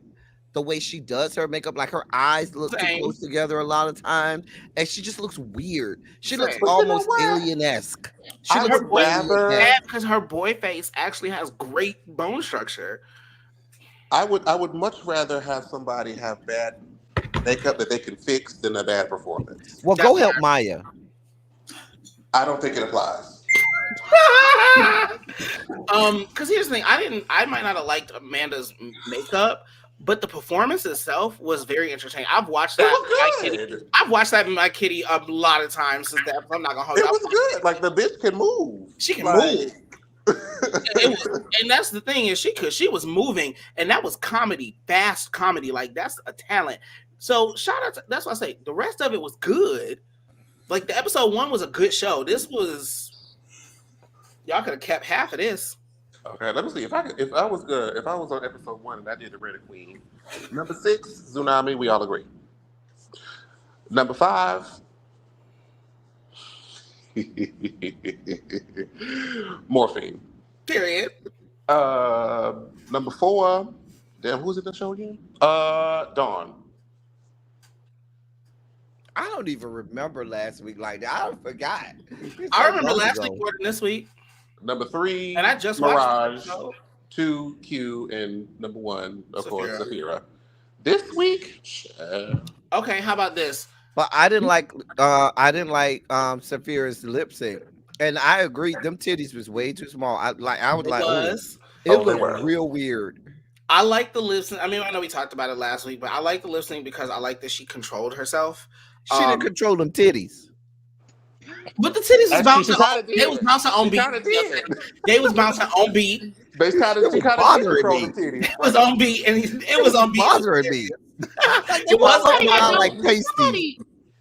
the way she does her makeup. Like her eyes look too close together a lot of times, and she just looks weird. She looks almost alien-esque. She looks because her boy face actually has great bone structure. I would much rather have somebody have bad makeup that they can fix than a bad performance. Well, go help Maya. I don't think it applies. Because here's the thing, I might not have liked Amanda's makeup, but the performance itself was very entertaining. I've watched that. I've watched that in My Kitty a lot of times since that. I'm not gonna hold you. It was good. Like the bitch can move. She can move. And that's the thing is she was moving, and that was comedy, fast comedy. Like that's a talent. So shout out to, that's what I say. The rest of it was good. Like the episode 1 was a good show. This was y'all could have kept half of this. Okay, let me see if I was on episode 1 and I did the Red Queen. Number 6, Tsunami. We all agree. Number 5. Morphine. Period. Number 4. Damn, who's in the show again? Dawn. I don't even remember last week like that. I forgot. I remember last week more than this week. Number 3. And I just Mirage. watched 2, Q, and number 1, of course, Saphira. This week. Okay, how about this? But I didn't like Saphira's lip sync, and I agree. Them titties was way too small. It was real weird. I like the lip sync. I mean, I know we talked about it last week, but I like the lip sync because I like that she controlled herself. She didn't control them titties. But the titties was bouncing on. They was bouncing on beat. They was bouncing on beat. They kind of bothering me. It was on beat, and it was on beat. Bothering me. It was like pasty.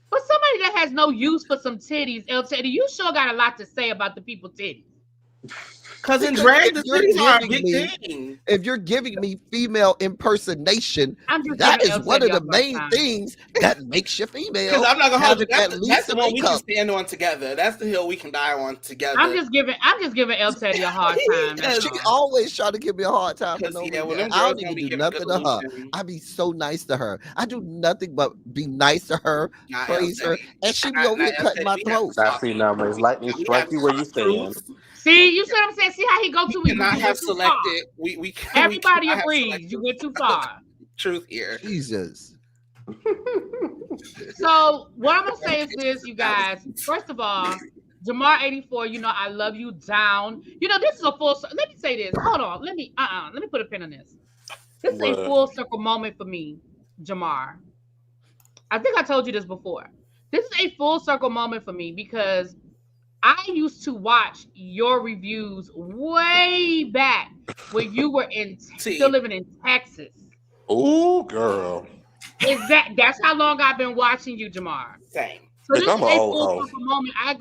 But somebody that has no use for some titties, El Teddy, you sure got a lot to say about the people titties. Because in drag, the titties are a big thing. If you're giving me female impersonation, that is one of the main things that makes you female. Because I'm not gonna hold you. That's the one we can stand on together. That's the hill we can die on together. I'm just giving El Teddy a hard time. She always try to give me a hard time for no reason. I don't even do nothing to her. I be so nice to her. I do nothing but be nice to her, praise her, and she be over here cutting my throat. I see numbers. Lightning strike you where you stand. See, you see what I'm saying? See how he go to? We cannot have selected. Everybody agrees. You went too far. Truth here. Jesus. So what I'm gonna say is this, you guys. First of all, Jamar 84. You know I love you down. You know this is a full. Let me say this. Hold on. Let me put a pin on this. This is a full circle moment for me, Jamar. I think I told you this before. This is a full circle moment for me because I used to watch your reviews way back when you were still living in Texas. Oh, girl. That's how long I've been watching you, Jamar. Same. So this is a full circle moment. I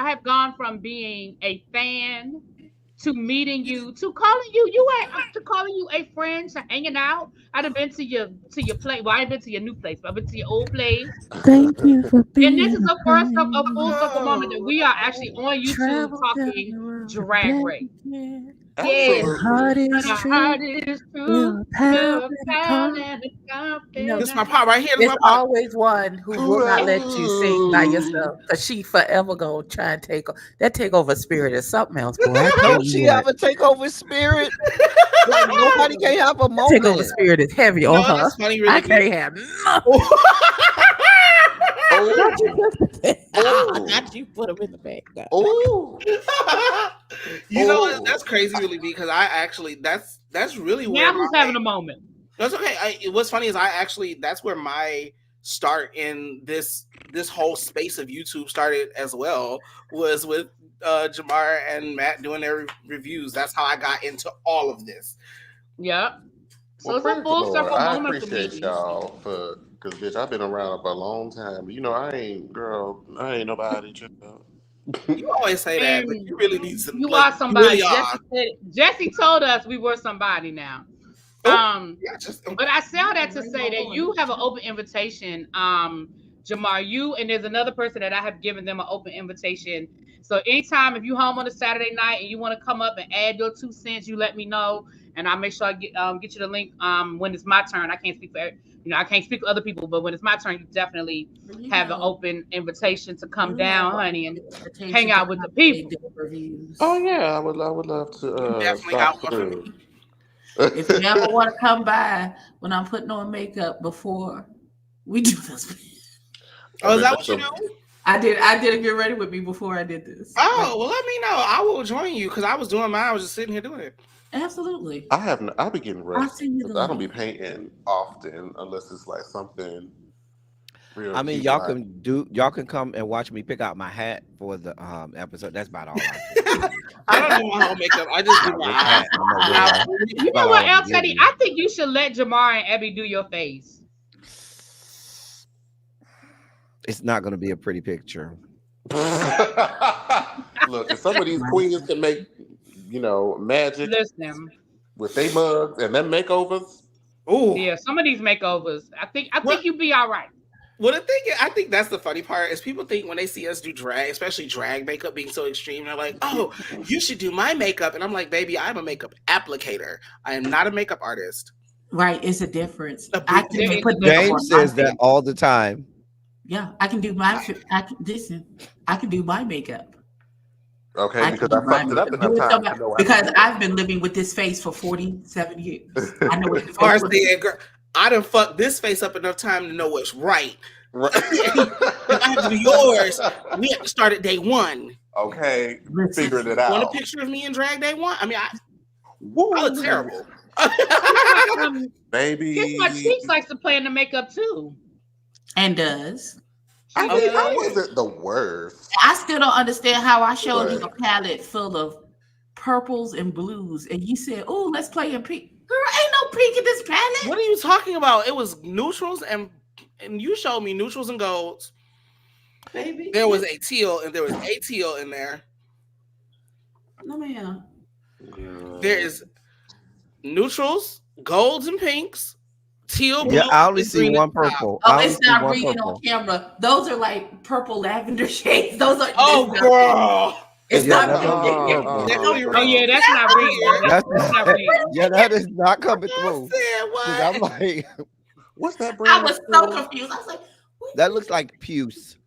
have gone from being a fan to meeting you to calling you a friend, to hanging out. I'd have been to your place. Well, I ain't been to your new place, but I've been to your old place. Thank you for being. And this is a full circle moment that we are actually on YouTube talking drag race. Yes, the heart is true. This is my part right here. There's always one who will not let you sing by yourself, because she forever gonna try and take over spirit is something else. Boy, don't she have a takeover spirit? Like nobody can have a moment. Takeover spirit is heavy on her. Funny, really I can't have nothing. Not you put them in the bag. Oh, you know what? That's crazy, really, because I actually that's really where who's having a moment. That's okay. What's funny is that's where my start in this whole space of YouTube started as well, was with Jamar and Matt doing their reviews. That's how I got into all of this. Yeah. So it's a full circle I moment for me. appreciate y'all because bitch, I've been around for a long time. You know, I ain't nobody. You always say that, but you really need some. You like, are somebody. You really are. Jesse told us we were somebody now. But I say all that to say that you have an open invitation, Jamar. You and there's another person that I have given them an open invitation. So anytime if you home on a Saturday night and you want to come up and add your 2 cents, you let me know, and I'll make sure I get you the link when it's my turn. I can't speak for I can't speak for other people, but when it's my turn, you definitely have an open invitation to come down, honey, and hang out with the people. Oh yeah, I would love to definitely stop got through. one for me. If you ever want to come by when I'm putting on makeup before we do this. Oh, is that what you do? I did it get ready with me before I did this. Oh, well, let me know. I will join you because I was doing mine. I was just sitting here doing it. Absolutely. I'll be getting ready. I don't be painting often unless it's like something real. I mean, y'all can come and watch me pick out my hat for the episode. That's about all I do. I don't do my whole makeup. I just do my hat. You know what, El Teddy? I think you should let Jamar and Abby do your face. It's not going to be a pretty picture. Look, if some of these queens can make, magic with their mugs and them makeovers. Oh, yeah, some of these makeovers. I think you'd be all right. Well, the thing is, I think that's the funny part is people think when they see us do drag, especially drag makeup being so extreme, they're like, "Oh, you should do my makeup," and I'm like, "Baby, I'm a makeup applicator. I am not a makeup artist." Right, it's a difference. James says that all the time. Yeah, I can do my. I can do my makeup. Okay, because I fucked it up enough time. Because I've been living with this face for 47 years. I know what I done fucked this face up enough time to know what's right. If I have to do yours, we have to start at day one. Okay, figuring it out. Want a picture of me in drag day one? I mean, I look terrible. Baby. Guess my cheeks likes to play in the makeup too. And does. I mean, I wasn't the worst. I still don't understand how I showed you a palette full of purples and blues, and you said, "Oh, let's play in pink." Girl, ain't no pink in this palette. What are you talking about? It was neutrals and you showed me neutrals and golds. Baby, there was a teal and there was a teal in there. No, ma'am. There is neutrals, golds, and pinks. Teal, blue, I only see one purple. Oh, it's not reading on camera. Those are like purple lavender shades. Those are. Oh, girl. It's not. Oh yeah, that's not reading. That's not reading. Yeah, that is not coming through. I'm like, what's that brand? I was so confused. I was like, that looks like puce.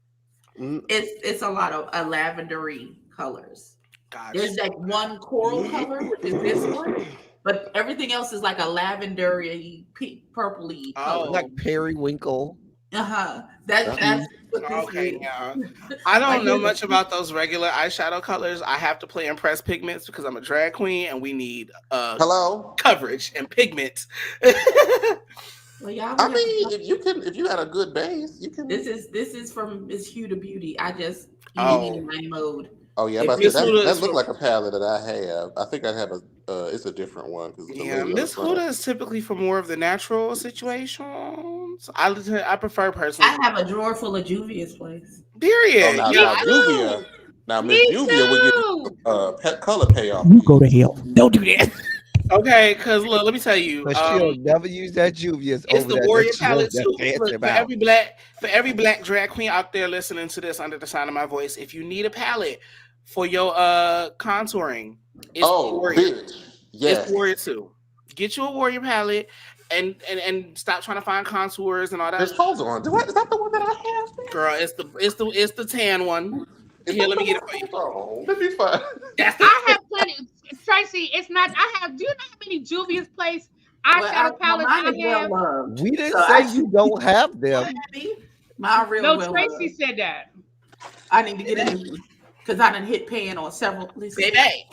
It's a lot of lavendery colors. Gotcha. There's like one coral color, which is this one. But everything else is like a lavendery, pink, purpley color. Like periwinkle. That's okay. Yeah. I don't know much about those regular eyeshadow colors. I have to play Impress Pigments because I'm a drag queen and we need coverage and pigment. Well, y'all I mean, if you had a good base, you can. This is from Miss Hue to Beauty. I just in my mode. Oh yeah, but that looked like a palette that I have. I think I have it's a different one. Yeah, Miss Huda is typically for more of the natural situations. I prefer personally. I have a drawer full of Juvia's place. Period. Now Miss Juvia would get color payoff. You go to hell. Don't do that. Okay, because look, let me tell you, but she'll never use that Juvia's. It's the Warrior palette too. Look, for every black drag queen out there listening to this under the sound of my voice, if you need a palette for your contouring, it's Warrior. Bitch. Yes. It's Warrior 2. Get you a Warrior palette and stop trying to find contours and all that. Hold on. Is that the one that I have? Girl, it's the tan one. Here, let me get it for you. Oh, let me find. I have plenty. Tracy, it's not. Do you know how many Juvia's Place eyeshadow palettes I have? We didn't say you don't have them. Tracy said that. I need to get in because I done hit pan on several. Baby,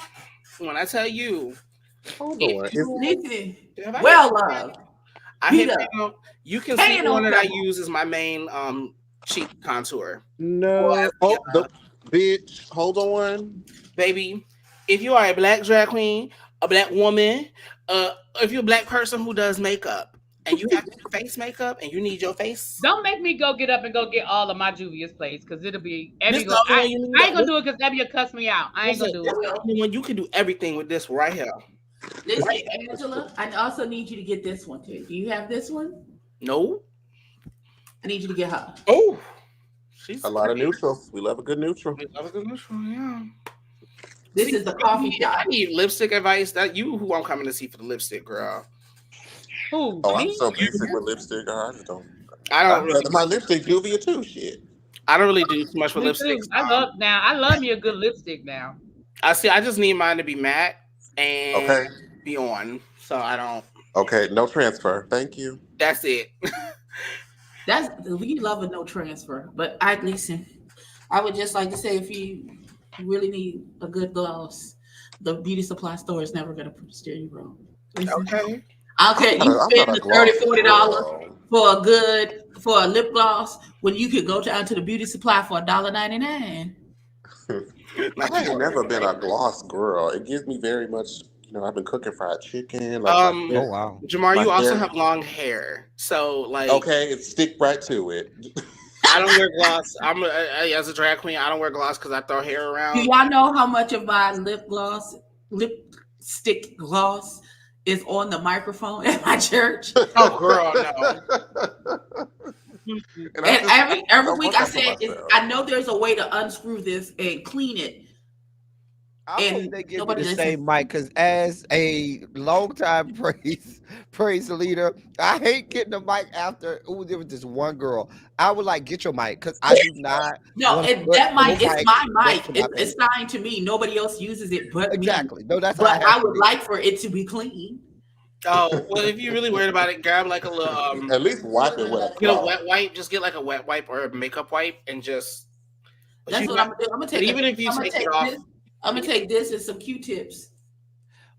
when I tell you, hold on. Well, love. You can see the one that I use as my main cheek contour. No, bitch, hold on, baby. If you are a black drag queen a black woman, if you're a black person who does makeup and you have to do face makeup and you need your face. Don't make me go get up and go get all of my Juvia's plates because it'll be Abby. This I ain't gonna do it because Abby will cuss me out. I ain't gonna do it. When you can do everything with this right here. Listen, Angela, I also need you to get this one too. Do you have this one? No. I need you to get her. Oh, she's a lot of neutrals. We love a good neutral. We love a good neutral, yeah. This is the coffee shop. I need lipstick advice. That you who I'm coming to see for the lipstick, girl. Who? Oh, me? I'm so basic with lipstick. I just don't. I don't really. My lipstick Juvia too. Shit. I don't really do too much with lipsticks. I love me a good lipstick now. I just need mine to be matte and be on. So I don't. Okay, no transfer. Thank you. That's it. We love a no transfer. But listen, I would just like to say, if you really need a good gloss, the beauty supply store is never going to steer you wrong. Okay. Okay, you spend the $30-$40 for a lip gloss when you could go down to the beauty supply for $1.99. I ain't never been a gloss girl. It gives me very much. I've been cooking fried chicken. Oh wow, Jamar, you also have long hair, so stick right to it. I don't wear gloss. As a drag queen, I don't wear gloss because I throw hair around. Do y'all know how much of my lipstick gloss is on the microphone at my church? Oh, girl, no. And every week I said, I know there's a way to unscrew this and clean it. I hope they give me the same mic, because as a longtime praise leader, I hate getting the mic after. There was this one girl. I would get your mic, because I do not. No, that mic is my mic. It's assigned to me. Nobody else uses it but exactly. me. No, that's. But I would like for it to be clean. Oh well, if you're really worried about it, grab a little. At least wipe it with a cloth. Get a wet wipe. Just get a wet wipe or a makeup wipe, and just. That's what I'm gonna do. I'm gonna take. Even if you take it off. I'm gonna take this and some Q-tips.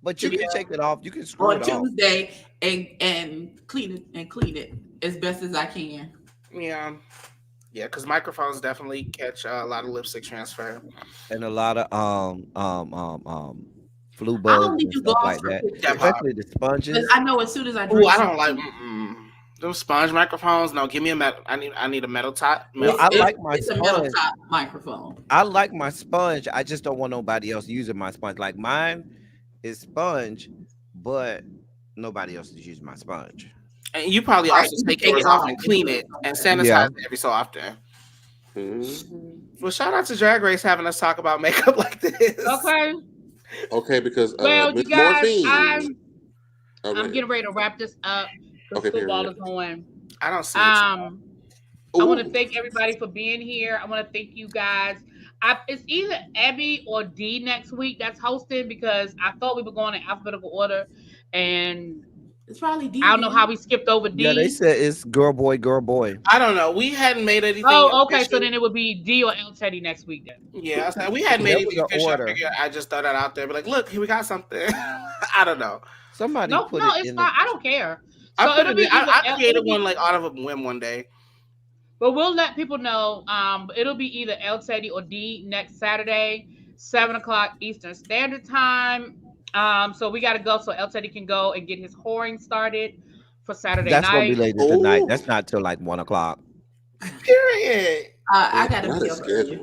But you can take it off. You can screw it off on Tuesday and clean it as best as I can. Yeah, because microphones definitely catch a lot of lipstick transfer and a lot of flu bugs and stuff like that. Especially the sponges. I know as soon as I drink. I don't like those sponge microphones. No, give me a metal. I need a metal top. I like my sponge. A metal top microphone. I like my sponge. I just don't want nobody else using my sponge. Like mine is sponge, but nobody else is using my sponge. And you probably also take yours off and clean it and sanitize it every so often. Mm-hmm. Well, shout out to Drag Race having us talk about makeup like this. Okay, because you guys, I'm getting ready to wrap this up. The football is on. I don't see it. I want to thank everybody for being here. I want to thank you guys. It's either Abby or D next week that's hosting, because I thought we were going in alphabetical order, and it's probably D. I don't know how we skipped over D. Yeah, they said it's girl, boy. I don't know. We hadn't made anything. Oh, okay. So then it would be D or L Teddy next week then. Yeah, we hadn't made anything official. I just throw that out there. But look, here we got something. I don't know. Somebody put it it's fine. I don't care. So I created one out of a whim one day. But we'll let people know. It'll be either L Teddy or D next Saturday, 7:00 Eastern Standard Time. So we gotta go so El Teddy can go and get his whoring started for Saturday night. That's gonna be later tonight. That's not till 1:00. Period. I gotta be.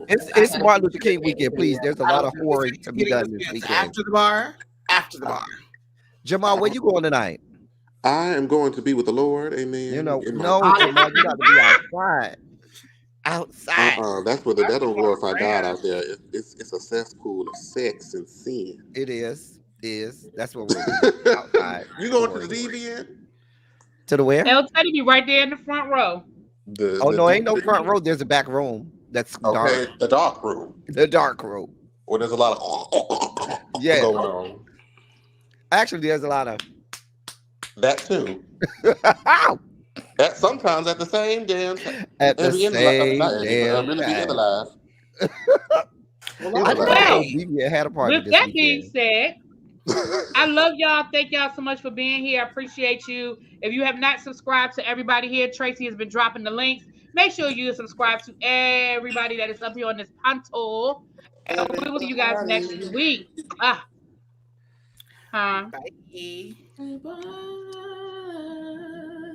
It's Martin Luther King weekend. Please, there's a lot of whoring to be done this weekend. After the bar. Jamal, where you going tonight? I am going to be with the Lord. Amen. Jamal, you got to be outside. That's where that don't glorify God out there. It's a cesspool of sex and sin. It is. That's what we're outside. You going to the DVN? To the where? El Teddy be right there in the front row. Ain't no front row. There's a back room. That's dark. The dark room. The dark room. Well, there's a lot of going on. Actually, there's a lot of that too. Sometimes at the same damn time. At the same damn time. Really be alive. With that being said, I love y'all. Thank y'all so much for being here. I appreciate you. If you have not subscribed to everybody here, Tracy has been dropping the links. Make sure you subscribe to everybody that is up here on this panel. And we will see you guys next week. Huh? Bye. Bye.